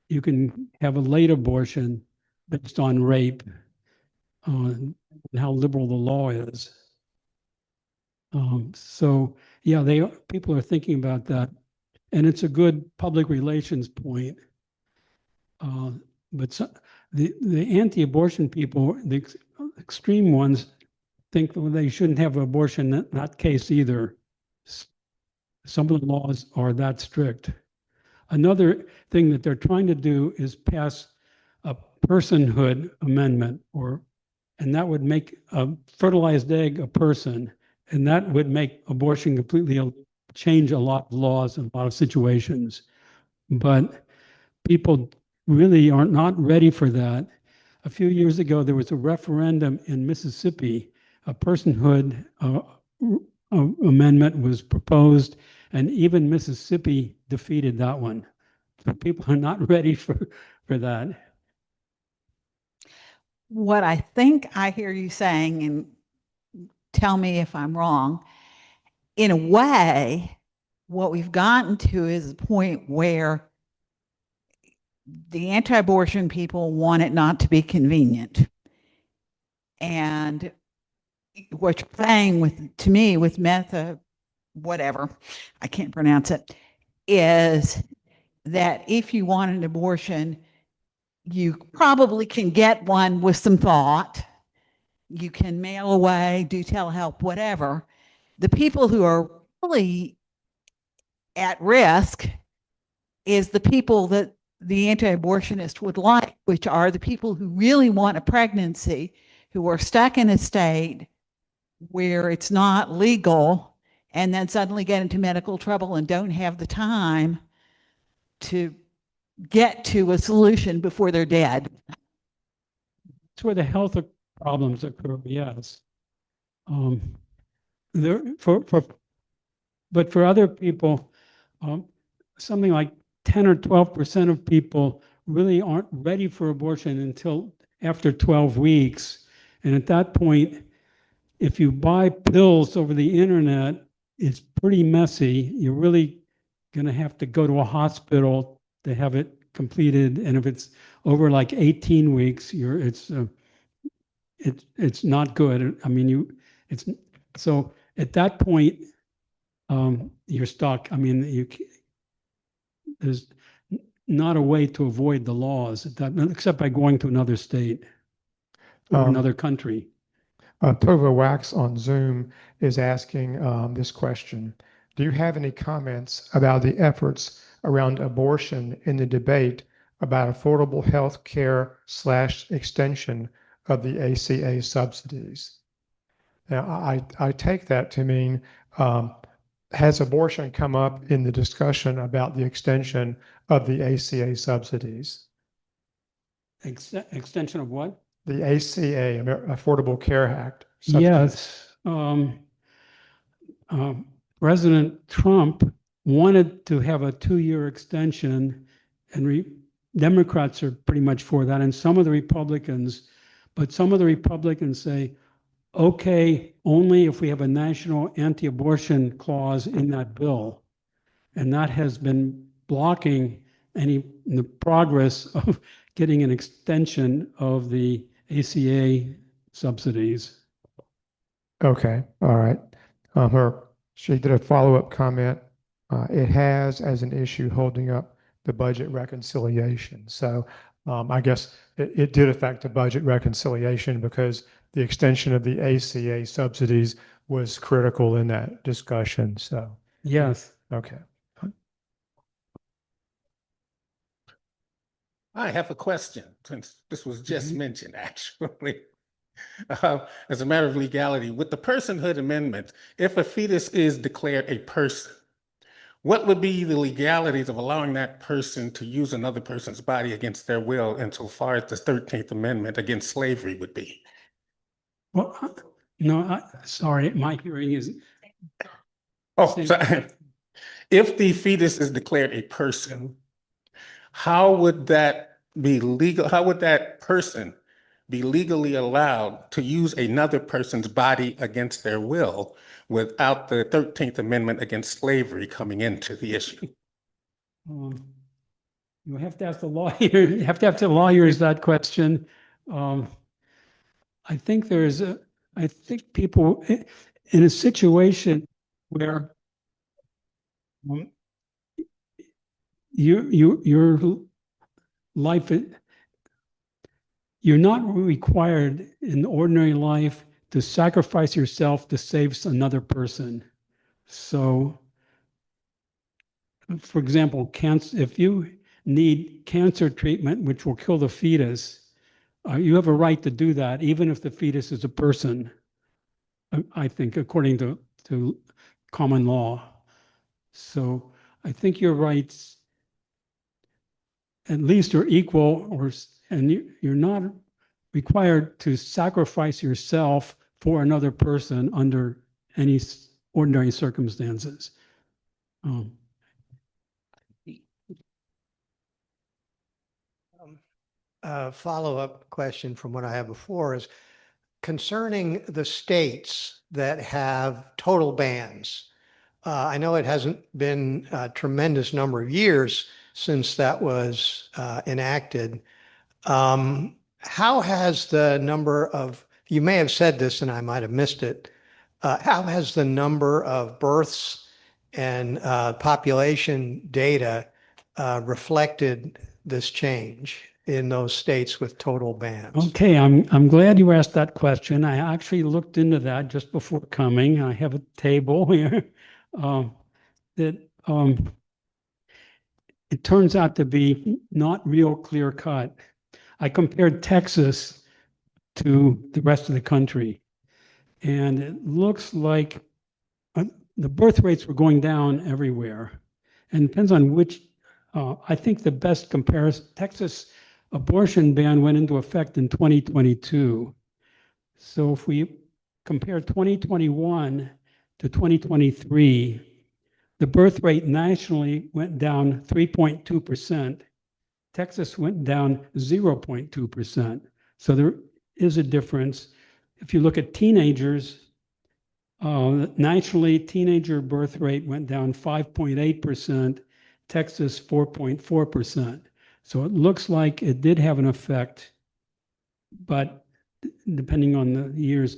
you can have a late abortion based on rape, and how liberal the law is. So yeah, people are thinking about that, and it's a good public relations point. But the anti-abortion people, the extreme ones, think they shouldn't have abortion in that case either. Some of the laws are that strict. Another thing that they're trying to do is pass a personhood amendment, and that would make a fertilized egg a person, and that would make abortion completely change a lot of laws in a lot of situations. But people really are not ready for that. A few years ago, there was a referendum in Mississippi. A personhood amendment was proposed, and even Mississippi defeated that one. So people are not ready for that. What I think I hear you saying, and tell me if I'm wrong, in a way, what we've gotten to is a point where the anti-abortion people want it not to be convenient. And what you're saying to me with whatever, I can't pronounce it, is that if you want an abortion, you probably can get one with some thought. You can mail away, do telehealth, whatever. The people who are really at risk is the people that the anti-abortionist would like, which are the people who really want a pregnancy, who are stuck in a state where it's not legal, and then suddenly get into medical trouble and don't have the time to get to a solution before they're dead. It's where the health problems occur, yes. There, but for other people, something like 10 or 12% of people really aren't ready for abortion until after 12 weeks. And at that point, if you buy pills over the internet, it's pretty messy. You're really going to have to go to a hospital to have it completed. And if it's over like 18 weeks, it's not good. I mean, it's so at that point, you're stuck. I mean, there's not a way to avoid the laws except by going to another state or another country. Tova Wax on Zoom is asking this question. Do you have any comments about the efforts around abortion in the debate about affordable health care / extension of the ACA subsidies? Now, I take that to mean, has abortion come up in the discussion about the extension of the ACA subsidies? Extension of what? The ACA, Affordable Care Act. Yes. President Trump wanted to have a 2-year extension, and Democrats are pretty much for that, and some of the Republicans say, okay, only if we have a national anti-abortion clause in that bill. And that has been blocking the progress of getting an extension of the ACA subsidies. Okay, all right. She did a follow-up comment. It has as an issue holding up the budget reconciliation. So I guess it did affect the budget reconciliation because the extension of the ACA subsidies was critical in that discussion. So yes. Okay. I have a question, since this was just mentioned, actually. As a matter of legality, with the Personhood Amendment, if a fetus is declared a person, what would be the legalities of allowing that person to use another person's body against their will insofar as the 13th Amendment against slavery would be? Well, no, sorry, my hearing is. Oh, sorry. If the fetus is declared a person, how would that be legal? How would that person be legally allowed to use another person's body against their will without the 13th Amendment against slavery coming into the issue? You have to ask the lawyer. You have to ask the lawyers that question. I think people in a situation where your life, you're not required in ordinary life to sacrifice yourself to save another person. So, for example, if you need cancer treatment, which will kill the fetus, you have a right to do that, even if the fetus is a person, I think, according to common law. So I think your rights at least are equal, and you're not required to sacrifice yourself for another person under any ordinary circumstances. Follow-up question from what I had before is concerning the states that have total bans. I know it hasn't been a tremendous number of years since that was enacted. How has the number of, you may have said this and I might have missed it, how has the number of births and population data reflected this change in those states with total bans? Okay, I'm glad you asked that question. I actually looked into that just before coming. I have a table here that it turns out to be not real clear cut. I compared Texas to the rest of the country, and it looks like the birth rates were going down everywhere. And it depends on which, I think the best comparison, Texas abortion ban went into effect in 2022. So if we compare 2021 to 2023, the birth rate nationally went down 3.2%. Texas went down 0.2%. So there is a difference. If you look at teenagers, Nationally, teenager birth rate went down 5.8%, Texas 4.4%. So it looks like it did have an effect, but depending on the years,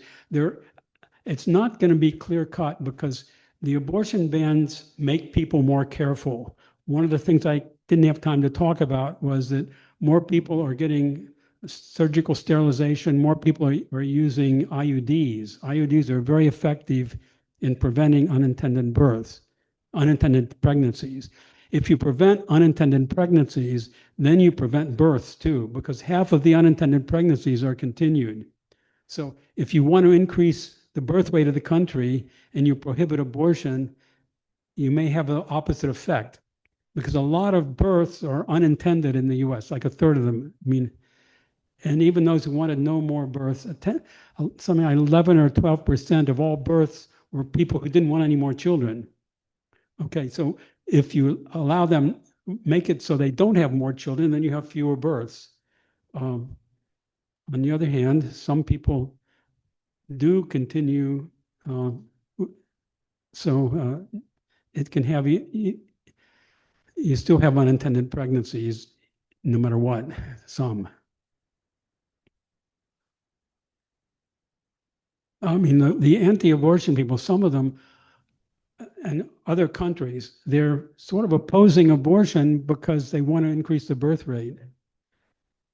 it's not going to be clear cut because the abortion bans make people more careful. One of the things I didn't have time to talk about was that more people are getting surgical sterilization, more people are using IUDs. IUDs are very effective in preventing unintended births, unintended pregnancies. If you prevent unintended pregnancies, then you prevent births too, because half of the unintended pregnancies are continued. So if you want to increase the birth rate of the country and you prohibit abortion, you may have the opposite effect because a lot of births are unintended in the US, like a third of them. I mean, and even those who wanted no more births, something like 11 or 12% of all births were people who didn't want any more children. Okay, so if you allow them, make it so they don't have more children, then you have fewer births. On the other hand, some people do continue, so it can have, you still have unintended pregnancies no matter what, some. I mean, the anti-abortion people, some of them, and other countries, they're sort of opposing abortion because they want to increase the birth rate.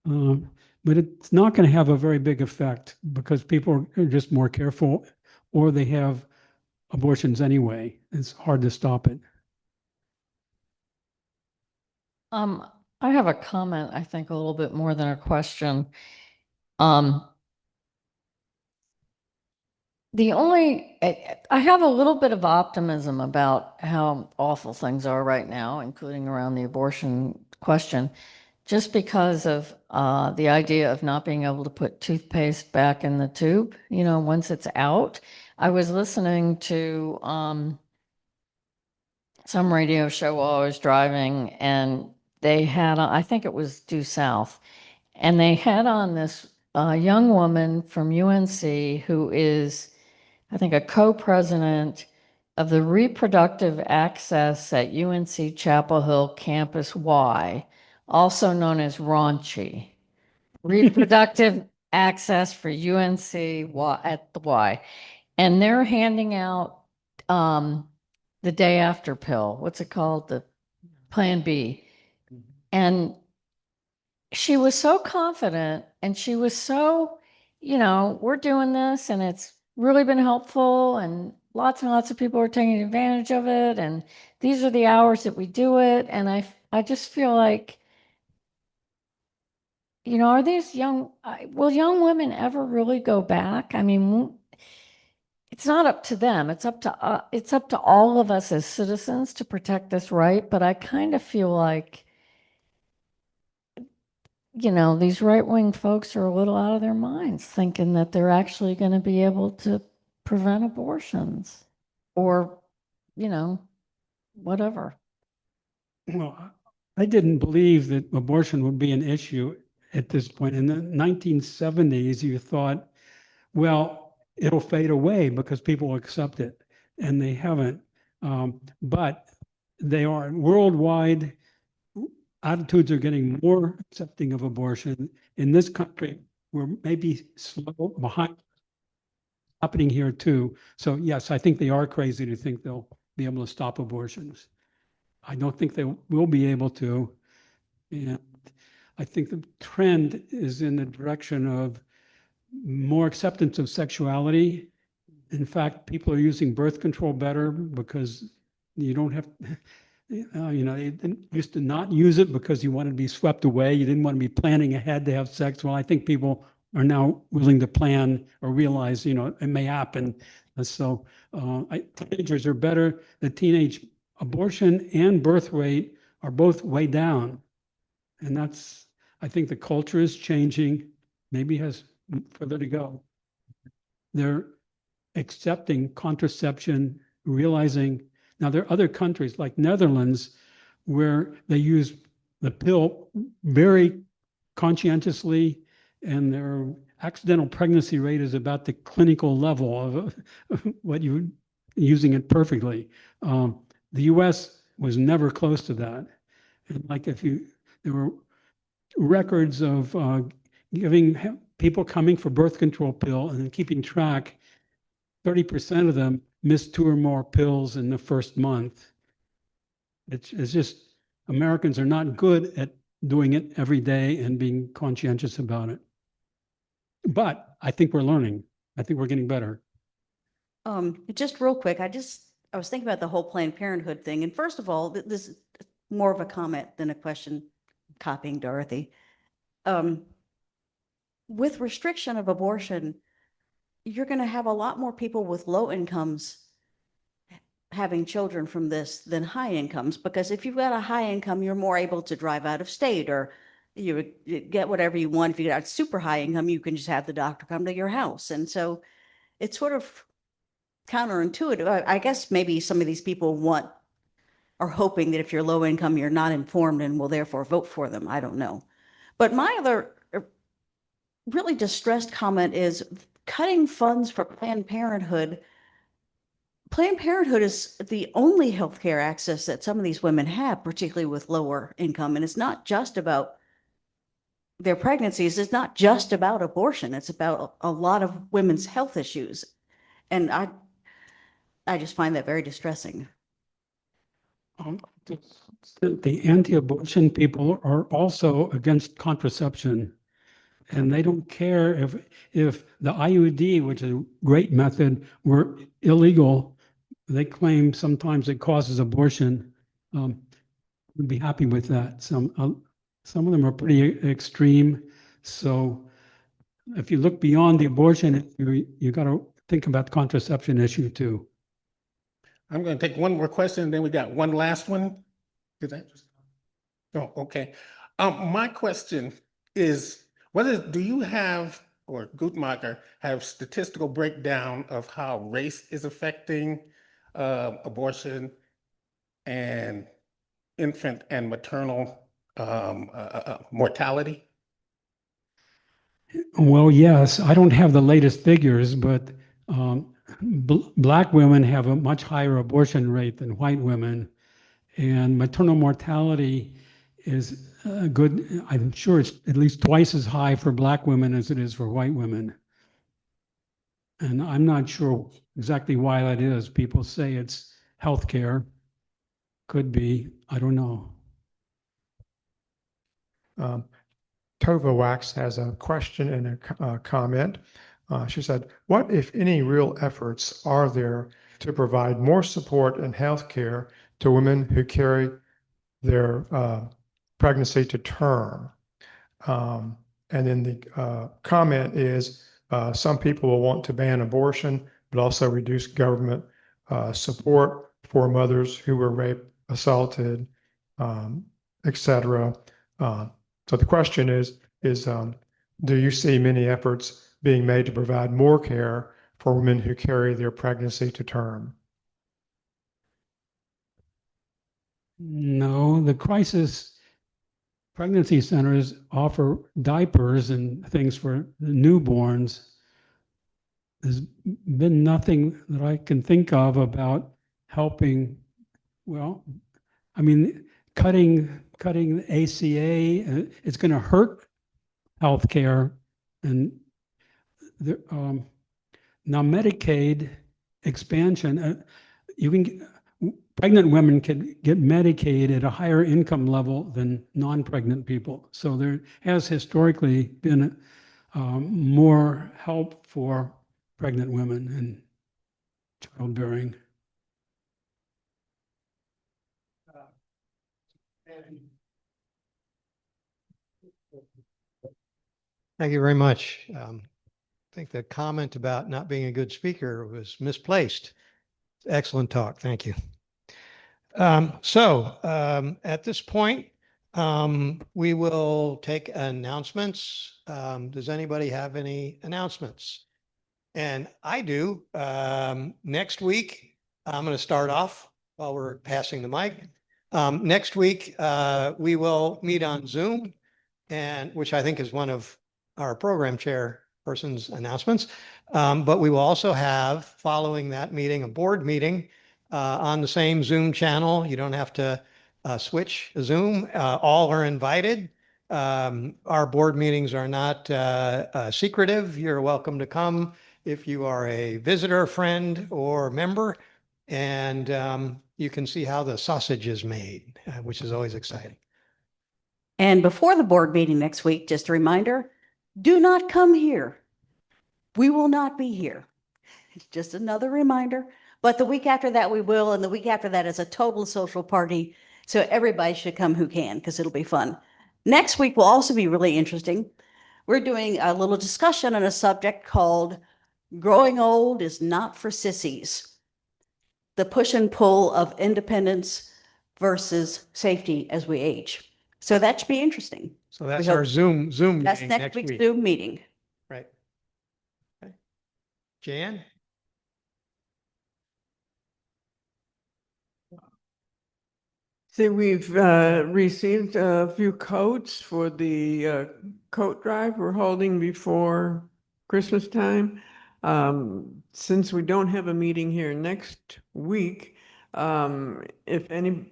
But it's not going to have a very big effect because people are just more careful or they have abortions anyway. It's hard to stop it. I have a comment, I think a little bit more than a question. I have a little bit of optimism about how awful things are right now, including around the abortion question, just because of the idea of not being able to put toothpaste back in the tube, once it's out. I was listening to some radio show while I was driving, and they had, I think it was Due South, and they had on this young woman from UNC who is, I think, a co-president of the Reproductive Access at UNC Chapel Hill Campus Y, also known as Raunchy. Reproductive Access for UNC at the Y. And they're handing out the day after pill. What's it called? The Plan B. And she was so confident and she was so, we're doing this and it's really been helpful and lots of people are taking advantage of it. And these are the hours that we do it. And I just feel like, are these will young women ever really go back? I mean, it's not up to them. It's up to all of us as citizens to protect this right. But I kind of feel like, these right-wing folks are a little out of their minds thinking that they're actually going to be able to prevent abortions or, whatever. Well, I didn't believe that abortion would be an issue at this point. In the 1970s, you thought, well, it'll fade away because people will accept it, and they haven't. But they are worldwide. Attitudes are getting more accepting of abortion. In this country, we're maybe slow behind, happening here too. So yes, I think they are crazy to think they'll be able to stop abortions. I don't think they will be able to. And I think the trend is in the direction of more acceptance of sexuality. In fact, people are using birth control better because you don't have, they didn't used to not use it because you wanted to be swept away. You didn't want to be planning ahead to have sex. Well, I think people are now willing to plan or realize, it may happen. And so teenagers are better. The teenage abortion and birth rate are both way down. And I think the culture is changing, maybe has further to go. They're accepting contraception, realizing, now there are other countries like Netherlands where they use the pill very conscientiously, and they're accidental pregnancy rate is about the clinical level of what you're using it perfectly. The US was never close to that. And like there were records of giving people coming for birth control pill and then keeping track, 30% of them missed 2 or more pills in the first month. It's just, Americans are not good at doing it every day and being conscientious about it. But I think we're learning. I think we're getting better. Just real quick, I was thinking about the whole Planned Parenthood thing. And first of all, this is more of a comment than a question, copying Dorothy. With restriction of abortion, you're going to have a lot more people with low incomes having children from this than high incomes, because if you've got a high income, you're more able to drive out of state, or you get whatever you want. If you got super high income, you can just have the doctor come to your house. And so it's sort of counterintuitive. I guess maybe some of these people are hoping that if you're low income, you're not informed and will therefore vote for them. I don't know. But my other really distressed comment is cutting funds for Planned Parenthood. Planned Parenthood is the only healthcare access that some of these women have, particularly with lower income. And it's not just about their pregnancies. It's not just about abortion. It's about a lot of women's health issues. And I just find that very distressing. The anti-abortion people are also against contraception. And they don't care if the IUD, which is a great method, were illegal. They claim sometimes it causes abortion. We'd be happy with that. Some of them are pretty extreme. So if you look beyond the abortion, you got to think about the contraception issue too. I'm going to take one more question, and then we got one last one. Did I just? Oh, okay. My question is, do you have, or Guttmacher, have statistical breakdown of how race is affecting abortion and infant and maternal mortality? Well, yes, I don't have the latest figures, but Black women have a much higher abortion rate than white women, and maternal mortality is good. I'm sure it's at least twice as high for Black women as it is for white women. And I'm not sure exactly why that is. People say it's healthcare. Could be. I don't know. Tova Wax has a question and a comment. She said, what, if any, real efforts are there to provide more support and health care to women who carry their pregnancy to term? And then the comment is, some people will want to ban abortion, but also reduce government support for mothers who were raped, assaulted, etc. So the question is, do you see many efforts being made to provide more care for women who carry their pregnancy to term? No, the crisis pregnancy centers offer diapers and things for the newborns. There's been nothing that I can think of about helping. Well, I mean, cutting the ACA, it's going to hurt healthcare. And now Medicaid expansion, pregnant women can get Medicaid at a higher income level than non-pregnant people. So there has historically been more help for pregnant women and childbearing. Thank you very much. I think the comment about not being a good speaker was misplaced. Excellent talk. Thank you. At this point, we will take announcements. Does anybody have any announcements? And I do. Next week, I'm going to start off while we're passing the mic. Next week, we will meet on Zoom, which I think is one of our program chair person's announcements. But we will also have, following that meeting, a board meeting on the same Zoom channel. You don't have to switch Zoom. All are invited. Our board meetings are not secretive. You're welcome to come if you are a visitor, friend, or member. And you can see how the sausage is made, which is always exciting. And before the board meeting next week, just a reminder, do not come here. We will not be here. Just another reminder. But the week after that, we will. And the week after that is a total social party. So everybody should come who can, because it'll be fun. Next week will also be really interesting. We're doing a little discussion on a subject called Growing Old is Not for Sissies. The push and pull of independence versus safety as we age. So that should be interesting. So that's We our hope- Zoom That's meeting next week's week. Zoom meeting. Right. Okay. Jan? See, we've received a few coats for the coat drive we're holding before Christmas time. Since we don't have a meeting here next week, if any,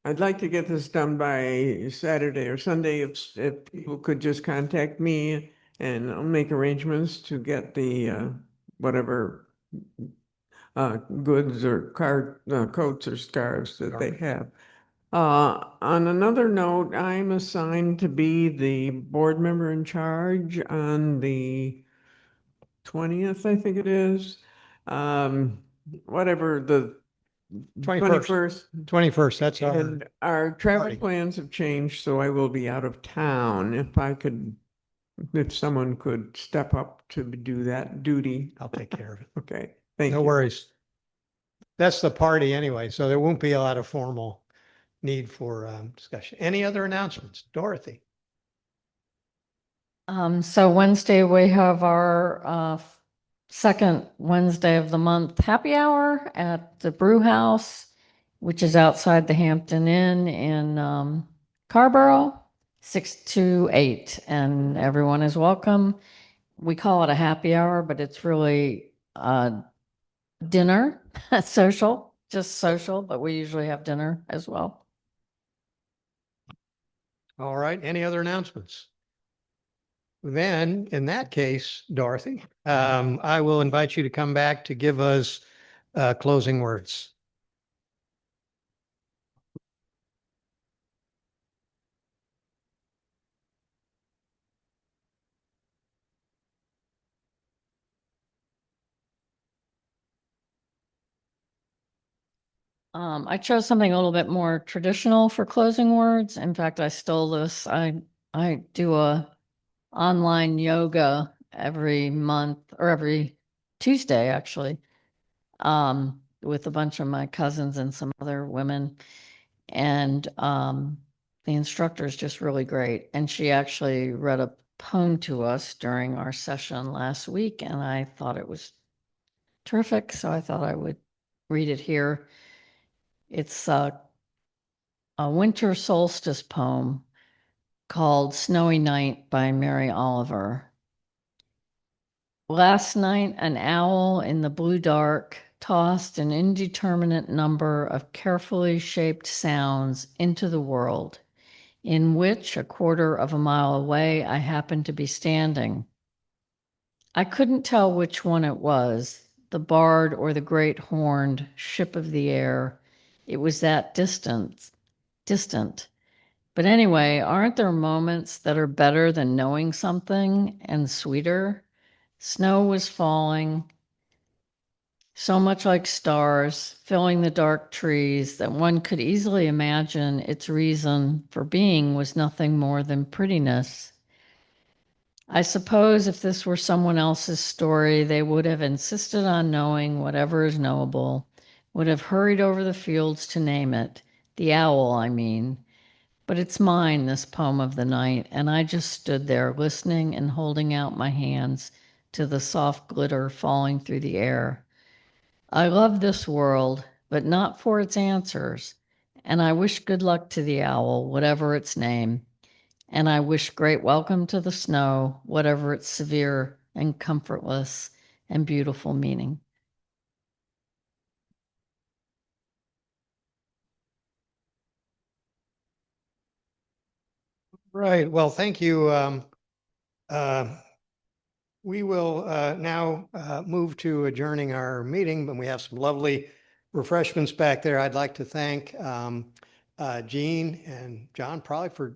I'd like to get this done by Saturday or Sunday. If people could just contact me and I'll make arrangements to get the whatever goods or coats or scarves that they have. On another note, I'm assigned to be the board member in charge on the 20th, I think it is. Whatever the 21st. 21st, that's our, And our travel party. plans have changed, so I will be out of town. If someone could step up to do that duty. I'll take care of it. Okay, thank you. No worries. That's the party anyway, so there won't be a lot of formal need for discussion. Any other announcements? Dorothy? So Wednesday, we have our second Wednesday of the month happy hour at the Brew House, which is outside the Hampton Inn in Carborough, 6 to 8, and everyone is welcome. We call it a happy hour, but it's really dinner, social, just social, but we usually have dinner as well. All right, any other announcements? Then, in that case, Dorothy, I will invite you to come back to give us closing words. I chose something a little bit more traditional for closing words. In fact, I stole this. I do a online yoga every month or every Tuesday, actually, with a bunch of my cousins and some other women. And the instructor is just really great. And she actually read a poem to us during our session last week, and I thought it was terrific. So I thought I would read it here. It's a winter solstice poem called Snowy Night by Mary Oliver. Last night, an owl in the blue dark tossed an indeterminate number of carefully shaped sounds into the world, in which, a quarter of a mile away, I happened to be standing. I couldn't tell which one it was, the bard or the great horned ship of the air. It was that distant. But anyway, aren't there moments that are better than knowing something and sweeter? Snow was falling, so much like stars, filling the dark trees that one could easily imagine its reason for being was nothing more than prettiness. I suppose if this were someone else's story, they would have insisted on knowing whatever is knowable, would have hurried over the fields to name it, the owl, I mean. But it's mine, this poem of the night, and I just stood there listening and holding out my hands to the soft glitter falling through the air. I love this world, but not for its answers, and I wish good luck to the owl, whatever its name. And I wish great welcome to the snow, whatever its severe and comfortless and beautiful meaning. Right. Well, thank you. We will now move to adjourning our meeting, but we have some lovely refreshments back there. I'd like to thank Jean and John probably for